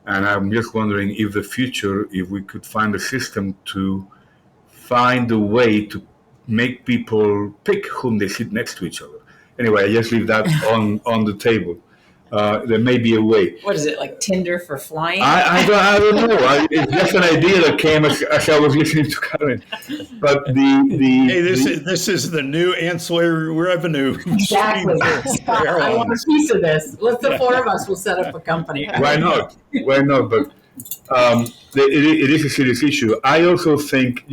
And I'm just wondering if if we could find a system to find a way to make people pick whom they sit next to each other. Anyway, I just leave that on the table. There may be a way. What is it, like Tinder for flying? I don't know. It's just an idea that came as I was listening to Karen. But this is the new ancillary revenue. Exactly. I want a piece of this. The four of us will set up a company. Why not? But it is a serious issue. I also think,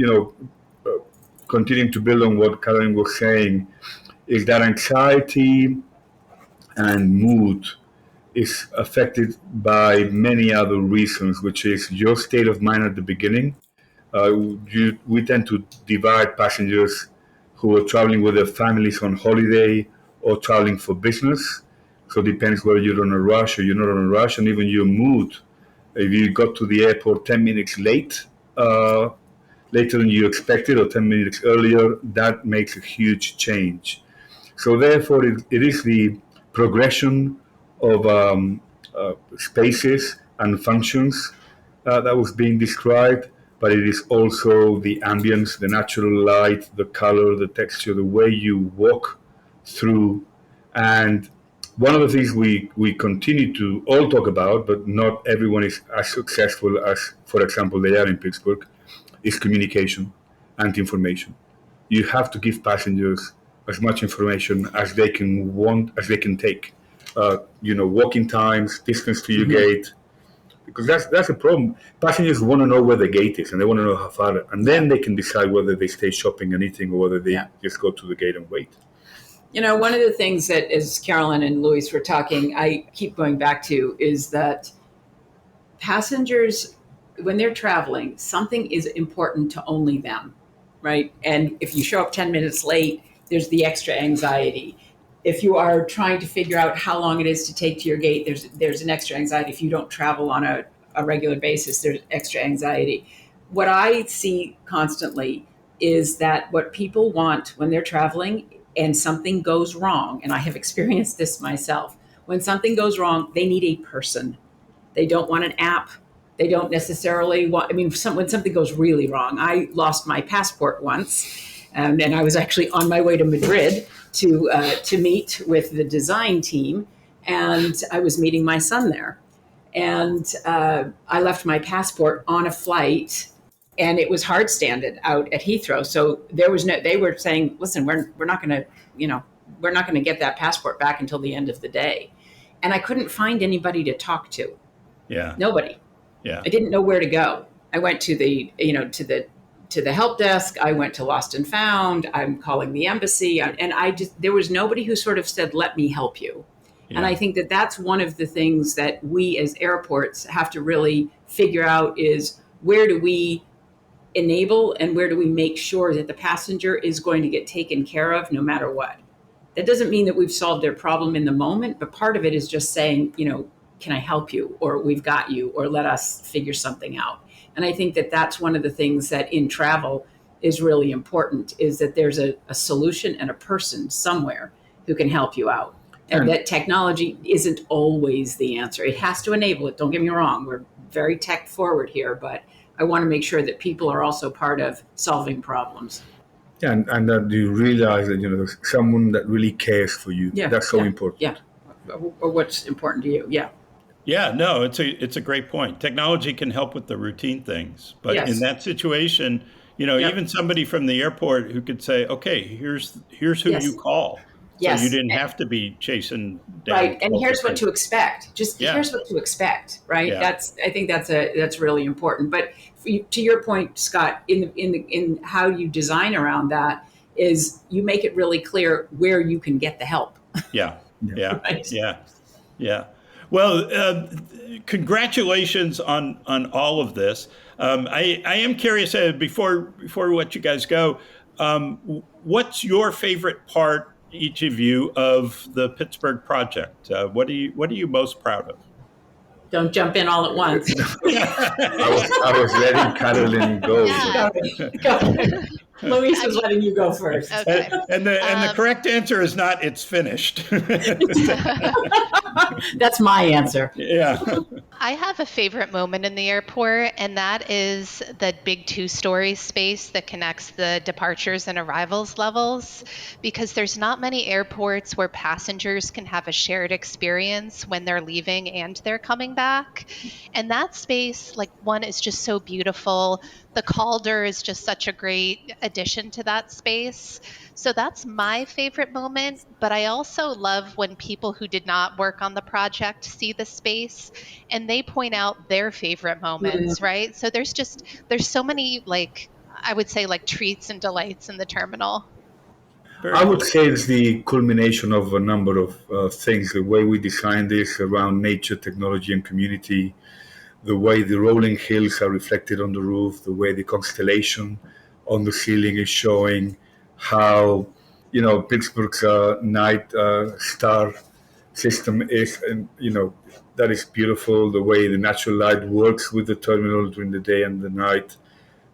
continuing to build on what Karen was saying, is that anxiety and mood is affected by many other reasons, which is your state of mind at the beginning. We tend to divide passengers who are traveling with their families on holiday or traveling for business. So it depends whether you're on a rush or you're not on a rush, and even your mood. If you got to the airport 10 minutes later than you expected or 10 minutes earlier, that makes a huge change. So therefore, it is the progression of spaces and functions that was being described, but it is also the ambience, the natural light, the color, the texture, the way you walk through. And one of the things we continue to all talk about, but not everyone is as successful as, for example, they are in Pittsburgh, is communication and information. You have to give passengers as much information as they can take. Walking times, distance to your gate, because that's a problem. Passengers want to know where the gate is, and they want to know how far, and then they can decide whether they stay shopping and eating or whether they just go to the gate and wait. One of the things that, as Carolyn and Luis were talking, I keep going back to is that passengers, when they're traveling, something is important to only them, right? And if you show up 10 minutes late, there's the extra anxiety. If you are trying to figure out how long it is to take to your gate, there's an extra anxiety. If you don't travel on a regular basis, there's extra anxiety. What I see constantly is that what people want when they're traveling and something goes wrong, and I have experienced this myself, when something goes wrong, they need a person. They don't want an app. They don't necessarily want, when something goes really wrong. I lost my passport once, and I was actually on my way to Madrid to meet with the design team, and I was meeting my son there. And I left my passport on a flight, and it was hard standed out at Heathrow. So they were saying, listen, we're not going to get that passport back until the end of the day. And I couldn't find anybody to talk to. Yeah. Nobody. Yeah. I didn't know where to go. I went to the help desk. I went to Lost and Found. I'm calling the embassy. And there was nobody who sort of said, let me help you. Yeah. And I think that that's one of the things that we as airports have to really figure out is, where do we enable and where do we make sure that the passenger is going to get taken care of no matter what? That doesn't mean that we've solved their problem in the moment, but part of it is just saying, can I help you? Or we've got you, or let us figure something out. And I think that that's one of the things that in travel is really important, is that there's a solution and a person somewhere who can help you out. And that technology isn't always the answer. It has to enable it. Don't get me wrong. We're very tech forward here, but I want to make sure that people are also part of solving problems. Yeah, and that you realize that, there's someone that really cares for you. Yeah, that's so important. Yeah, or what's important to you. Yeah. Yeah, no, it's a great point. Technology can help with the routine things, but in that situation, even somebody from the airport who could say, okay, here's who you call. Yes. So you didn't have to be chasing down. Right, and here's what to expect. Here's what to expect, right? Yeah. I think that's really important. But to your point, Scott, in how you design around that is you make it really clear where you can get the help. Yeah. Right? Yeah. Well, congratulations on all of this. I am curious, before we let you guys go, what's your favorite part, each of you, of the Pittsburgh project? What are you most proud of? Don't jump in all at once. I was letting Carolyn go. Yeah. Go. Luis was letting you go first. Okay. And the correct answer is not, it's finished. That's my answer. Yeah. I have a favorite moment in the airport, and that is the big 2-story space that connects the departures and arrivals levels, because there's not many airports where passengers can have a shared experience when they're leaving and they're coming back. And that space, one, is just so beautiful. The Calder is just such a great addition to that space. So that's my favorite moment. But I also love when people who did not work on the project see the space and they point out their favorite moments, right? So there's so many, I would say, treats and delights in the terminal. I would say it's the culmination of a number of things. The way we designed this around nature, technology, and community, the way the rolling hills are reflected on the roof, the way the constellation on the ceiling is showing how, Pittsburgh's night star system is, and, that is beautiful. The way the natural light works with the terminal during the day and the night,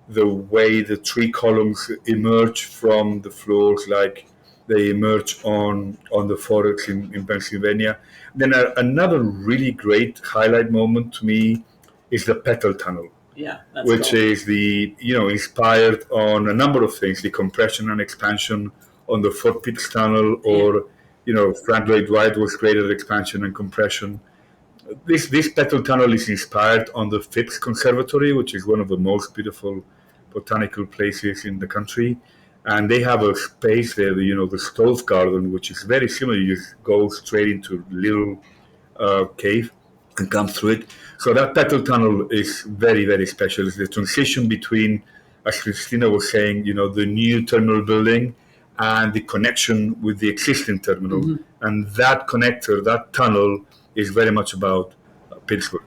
the way the tree columns emerge from the floors, like they emerge on the forests in Pennsylvania. Then another really great highlight moment to me is the petal tunnel. Yeah, which cool. Is the, inspired on a number of things, the compression and expansion on the Fort Pitt tunnel, or, Frank Lloyd Wright was great at expansion and compression. This petal tunnel is inspired on the Phipps Conservatory, which is one of the most beautiful botanical places in the country. And they have a space there, the Stove Garden, which is very similar. You just go straight into a little cave and come through it. So that petal tunnel is very, very special. It's the transition between, as Christina was saying, the new terminal building and the connection with the existing terminal. Mm-hmm. And that connector, that tunnel, is very much about Pittsburgh.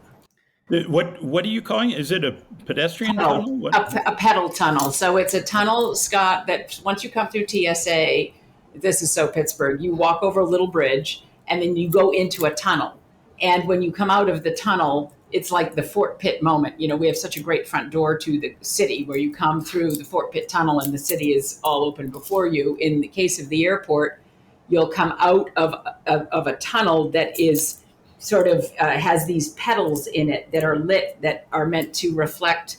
What are you calling it? Is it a pedestrian tunnel? A pedal tunnel. So it's a tunnel, Scott, that once you come through TSA, this is so Pittsburgh, you walk over a little bridge and then you go into a tunnel. And when you come out of the tunnel, it's like the Fort Pitt moment. We have such a great front door to the city where you come through the Fort Pitt tunnel and the city is all open before you. In the case of the airport, you'll come out of a tunnel that is sort of has these petals in it that are lit, that are meant to reflect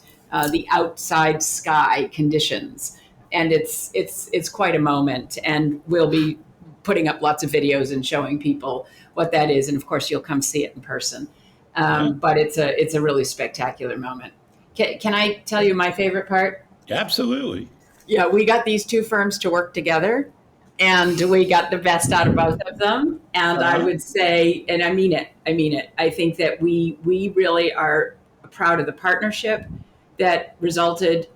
the outside sky conditions. And it's quite a moment. And we'll be putting up lots of videos and showing people what that is. And of course, you'll come see it in person. But it's a really spectacular moment. Can I tell you my favorite part? Absolutely. Yeah, we got these two firms to work together, and we got the best out of both of them. And I would say, and I mean it, I think that we really are proud of the partnership that resulted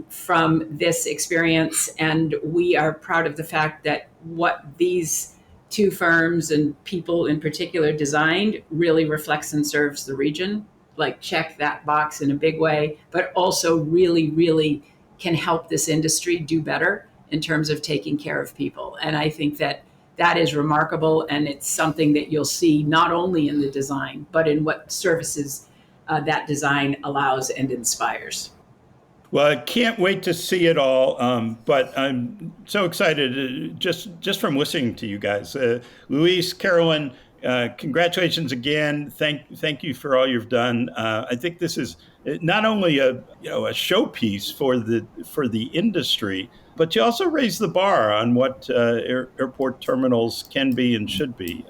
from this experience. And we are proud of the fact that what these two firms and people in particular designed really reflects and serves the region. Like, check that box in a big way, but also really, really can help this industry do better in terms of taking care of people. And I think that that is remarkable. And it's something that you'll see not only in the design, but in what services that design allows and inspires. Well, I can't wait to see it all, but I'm so excited just from listening to you guys. Luis, Carolyn, congratulations again. Thank you for all you've done. I think this is not only a showpiece for the industry, but you also raise the bar on what airport terminals can be and should be.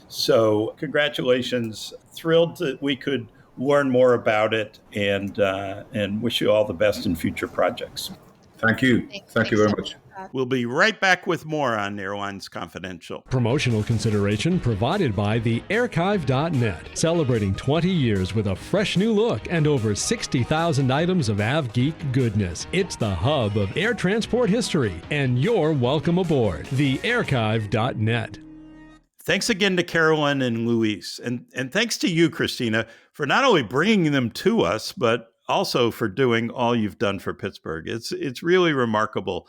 So congratulations. Thrilled that we could learn more about it, and wish you all the best in future projects. Thank you. Thank you very much. We'll be right back with more on Airlines Confidential. Promotional consideration provided by the Archive.net, celebrating 20 years with a fresh new look and over 60,000 items of AvGeek goodness. It's the hub of air transport history, and you're welcome aboard. The Archive.net. Thanks again to Carolyn and Luis, and thanks to you, Christina, for not only bringing them to us, but also for doing all you've done for Pittsburgh. It's really remarkable.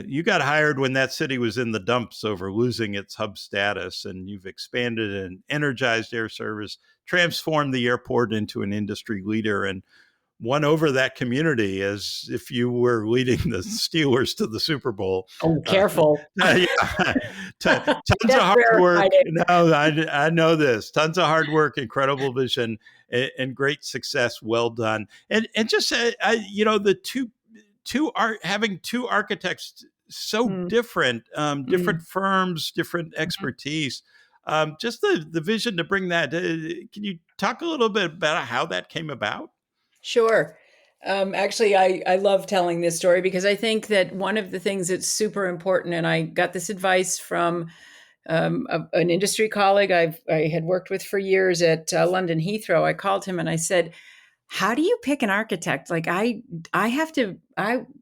You got hired when that city was in the dumps over losing its hub status, and you've expanded and energized air service, transformed the airport into an industry leader, and won over that community as if you were leading the Steelers to the Super Bowl. Oh, careful. Tons of hard work. No, I know this. Tons of hard work, incredible vision, and great success. Well done. And just, the having two architects so different, different firms, different expertise. Just the vision to bring that. Can you talk a little bit about how that came about? Sure. Actually, I love telling this story because I think that one of the things that's super important, and I got this advice from an industry colleague I had worked with for years at London Heathrow. I called him and I said, how do you pick an architect? Like I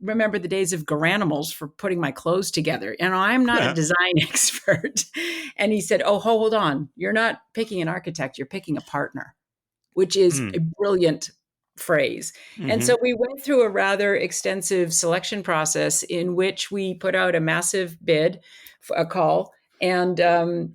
remember the days of Garanimals for putting my clothes together, and I'm not a design expert. And he said, oh, hold on. You're not picking an architect. You're picking a partner, which is a brilliant phrase. And so we went through a rather extensive selection process in which we put out a massive bid, a call, and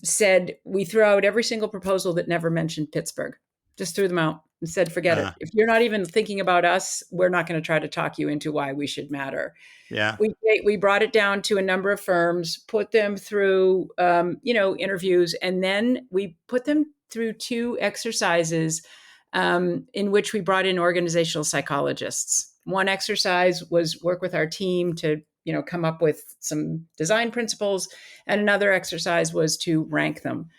said we threw out every single proposal that never mentioned Pittsburgh. Just threw them out and said, forget it. If you're not even thinking about us, we're not going to try to talk you into why we should matter. Yeah. We brought it down to a number of firms, put them through, interviews, and then we put them through two exercises in which we brought in organizational psychologists. One exercise was work with our team to, come up with some design principles, and another exercise was to rank them.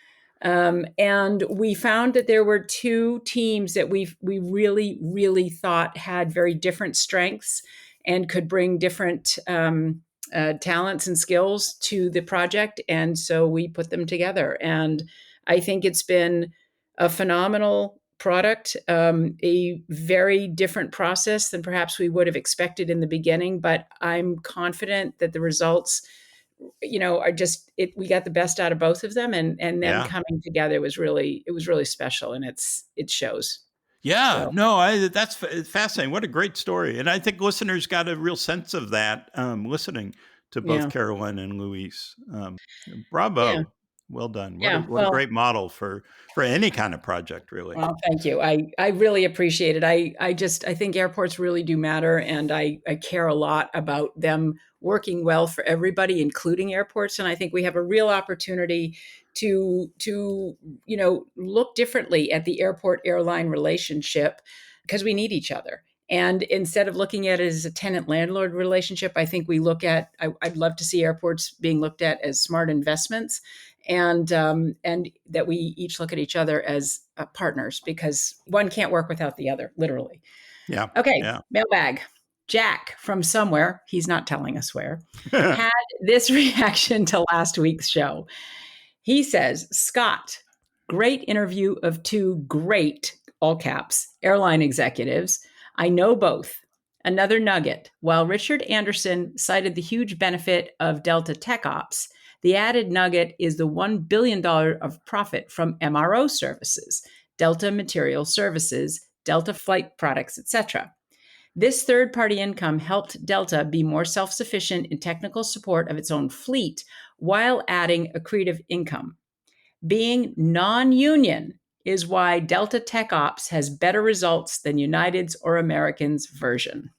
And we found that there were two teams that we really, really thought had very different strengths and could bring different talents and skills to the project. And so we put them together. And I think it's been a phenomenal product, a very different process than perhaps we would have expected in the beginning. But I'm confident that the results are just we got the best out of both of them, and them coming together was really special, and it shows. Yeah, so. No, that's fascinating. What a great story. And I think listeners got a real sense of that listening to both Carolyn and Luis. Bravo. Well done. Yeah, What a great model for any kind of project, really. Well, thank you. I really appreciate it. I think airports really do matter, and I care a lot about them working well for everybody, including airports. And I think we have a real opportunity to look differently at the airport airline relationship, because we need each other. And instead of looking at it as a tenant landlord relationship, I think we look at, I'd love to see airports being looked at as smart investments, and that we each look at each other as partners, because one can't work without the other, literally. Yeah. Okay. Yeah. Mailbag. Jack from somewhere, he's not telling us where, had this reaction to last week's show. He says, Scott, great interview of two great, all caps, airline executives. I know both. Another nugget. While Richard Anderson cited the huge benefit of Delta Tech Ops, the added nugget is the $1 billion of profit from MRO services, Delta Material Services, Delta Flight Products, etc. This third-party income helped Delta be more self-sufficient in technical support of its own fleet while adding accretive income. Being non-union is why Delta Tech Ops has better results than United's or American's version.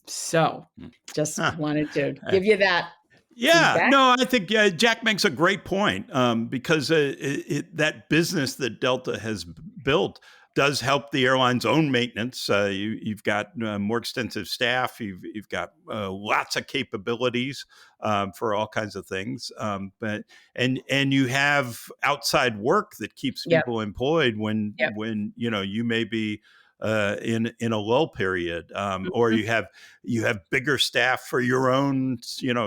So, just wanted to give you that. Yeah, feedback. no, I think Jack makes a great point, because that business that Delta has built does help the airline's own maintenance. You've got more extensive staff. You've got lots of capabilities for all kinds of things. But you have outside work that keeps people employed when you may be in a lull period, or you have bigger staff for your own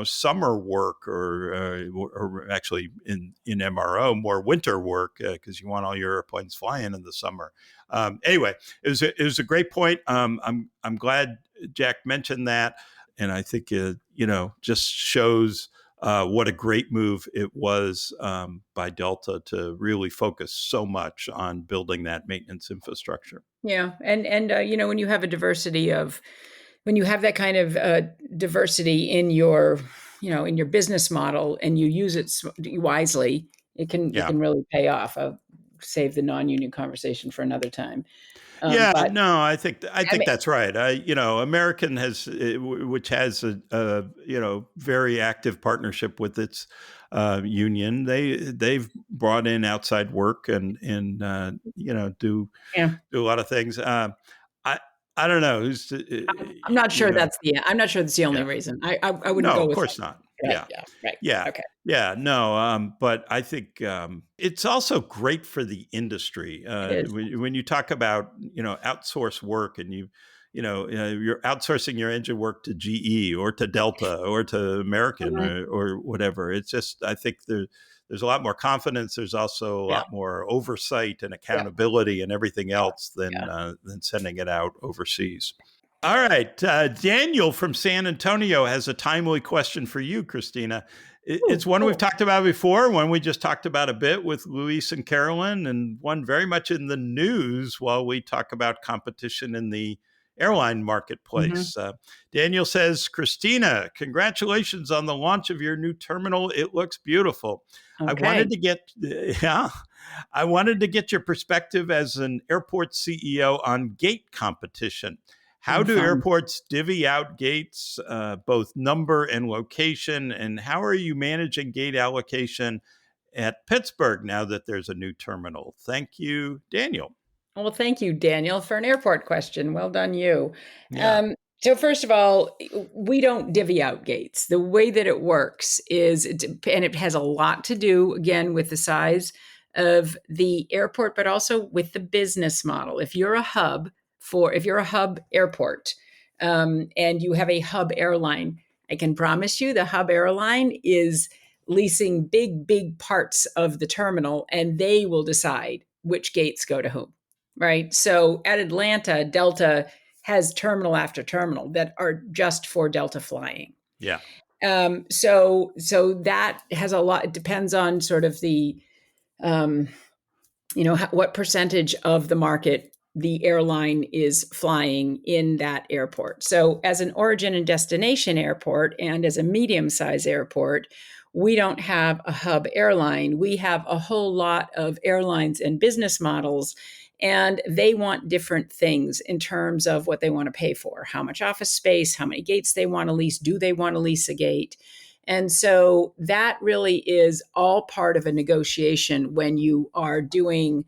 summer work, or actually in MRO more winter work, because you want all your airplanes flying in the summer. Anyway, it was a great point. I'm glad Jack mentioned that, and I think it just shows what a great move it was by Delta to really focus so much on building that maintenance infrastructure. Yeah, and when you have when you have that kind of diversity in your business model, and you use it wisely, it can really pay off. I'll save the non-union conversation for another time. I think that's right. American which has a very active partnership with its union. They've brought in outside work and do a lot of things. I don't know. I'm not sure that's the only reason. I wouldn't go with. No, of course not. Right. Right. Yeah. Okay. Yeah. No. But I think it's also great for the industry when you talk about outsource work, and you're outsourcing your engine work to GE or to Delta or to American or whatever. It's just, I think there's a lot more confidence. There's also a lot more oversight and accountability and everything else than sending it out overseas. All right. Daniel from San Antonio has a timely question for you, Christina. It's one we've talked about before, one we just talked about a bit with Luis and Carolyn, and one very much in the news while we talk about competition in the airline marketplace. Daniel says, Christina, congratulations on the launch of your new terminal. It looks beautiful. Okay. I wanted to get your perspective as an airport CEO on gate competition. How do airports divvy out gates, both number and location? And how are you managing gate allocation at Pittsburgh now that there's a new terminal? Thank you, Daniel. Well, thank you, Daniel, for an airport question. Well done, you. Yeah. So first of all, we don't divvy out gates. The way that it works is, and it has a lot to do, again, with the size of the airport, but also with the business model. If you're a hub airport, and you have a hub airline, I can promise you the hub airline is leasing big parts of the terminal, and they will decide which gates go to whom, right? So at Atlanta, Delta has terminal after terminal that are just for Delta flying. Yeah. So that has a lot. It depends on sort of the, what percentage of the market the airline is flying in that airport. So as an origin and destination airport and as a medium-sized airport, we don't have a hub airline. We have a whole lot of airlines and business models, and they want different things in terms of what they want to pay for, how much office space, how many gates they want to lease, do they want to lease a gate? And so that really is all part of a negotiation when you are doing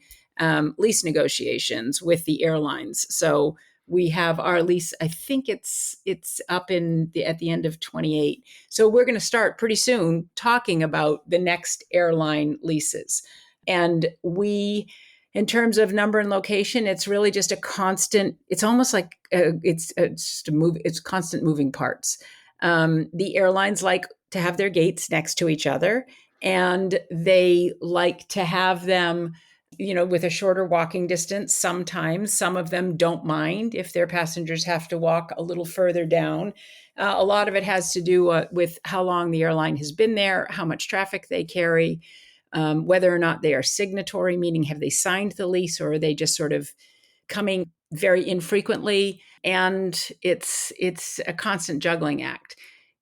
lease negotiations with the airlines. So we have our lease, I think it's up at the end of 28. So we're going to start pretty soon talking about the next airline leases. And in terms of number and location, it's really just a constant, it's almost like it's constant moving parts. The airlines like to have their gates next to each other, and they like to have them with a shorter walking distance. Sometimes some of them don't mind if their passengers have to walk a little further down. A lot of it has to do with how long the airline has been there, how much traffic they carry, whether or not they are signatory, meaning have they signed the lease, or are they just sort of coming very infrequently? And it's a constant juggling act.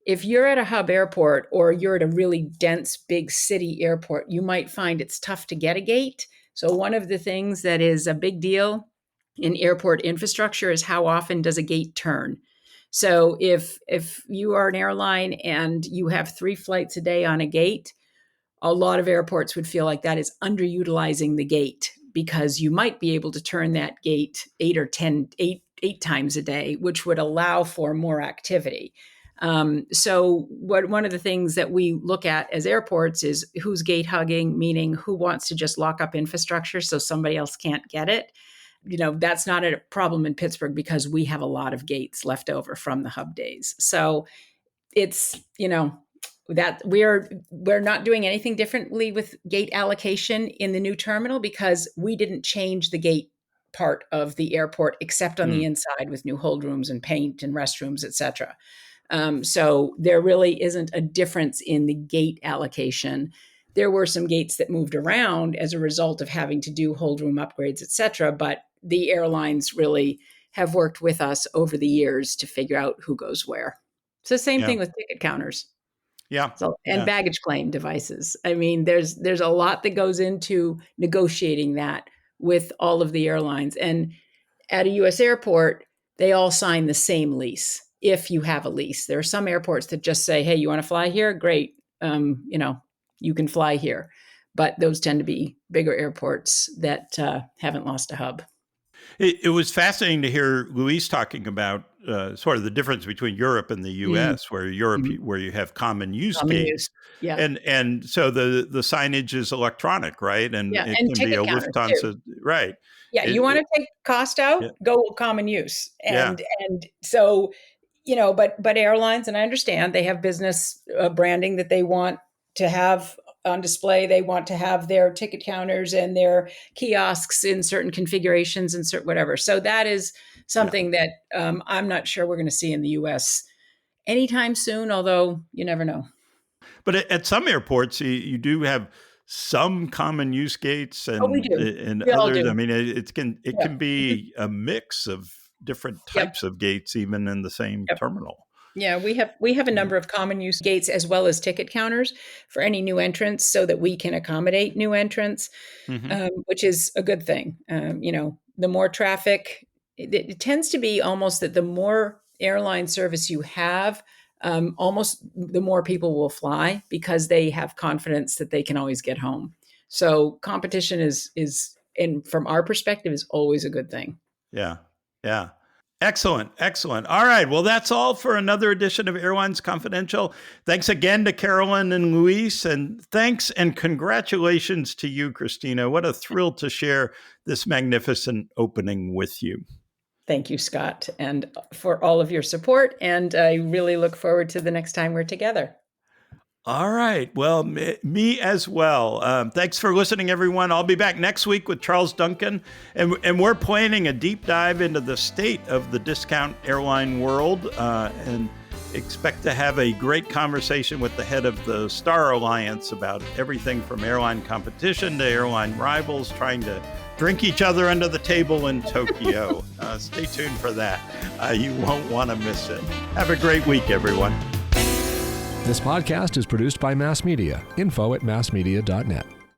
If you're at a hub airport or you're at a really dense, big city airport, you might find it's tough to get a gate. So one of the things that is a big deal in airport infrastructure is how often does a gate turn? So if you are an airline and you have 3 flights a day on a gate, a lot of airports would feel like that is underutilizing the gate, because you might be able to turn that gate 8 times a day, which would allow for more activity. So one of the things that we look at as airports is who's gate hugging, meaning who wants to just lock up infrastructure so somebody else can't get it. That's not a problem in Pittsburgh because we have a lot of gates left over from the hub days. So it's, that we're not doing anything differently with gate allocation in the new terminal because we didn't change the gate part of the airport except on the inside with new hold rooms and paint and restrooms, et cetera. So there really isn't a difference in the gate allocation. There were some gates that moved around as a result of having to do hold room upgrades, et cetera, but the airlines really have worked with us over the years to figure out who goes where. It's the same thing with ticket counters. Yeah. And baggage claim devices. I mean, there's a lot that goes into negotiating that with all of the airlines. And at a U.S. airport, they all sign the same lease. If you have a lease, there are some airports that just say, hey, you want to fly here? Great. You can fly here. But those tend to be bigger airports that haven't lost a hub. It was fascinating to hear Luis talking about sort of the difference between Europe and the U.S., where where you have common use gates. Yeah. And so the signage is electronic, right? And it can be a Lufthansa, right? Yeah, you want to take cost out, go common use. And so, but airlines, and I understand they have business branding that they want to have on display. They want to have their ticket counters and their kiosks in certain configurations and whatever. So that is something that I'm not sure we're going to see in the U.S. anytime soon, although you never know. But at some airports, you do have some common use gates and, we do. And We all others. do. I mean, it can be a mix of different types of gates, even in the same terminal. Yeah, we have a number of common use gates as well as ticket counters for any new entrants so that we can accommodate new entrants, which is a good thing. The more traffic, it tends to be almost that the more airline service you have, almost the more people will fly because they have confidence that they can always get home. So competition is and from our perspective, is always a good thing. Yeah. Yeah. Excellent. All right. Well, that's all for another edition of Airlines Confidential. Thanks again to Carolyn and Luis, and thanks and congratulations to you, Christina. What a thrill to share this magnificent opening with you. Thank you, Scott, and for all of your support. And I really look forward to the next time we're together. All right. Well, me as well. Thanks for listening, everyone. I'll be back next week with Charles Duncan, and we're planning a deep dive into the state of the discount airline world, and expect to have a great conversation with the head of the Star Alliance about everything from airline competition to airline rivals, trying to drink each other under the table in Tokyo. Stay tuned for that. You won't want to miss it. Have a great week, everyone. This podcast is produced by Mass Media. Info@massmedia.net.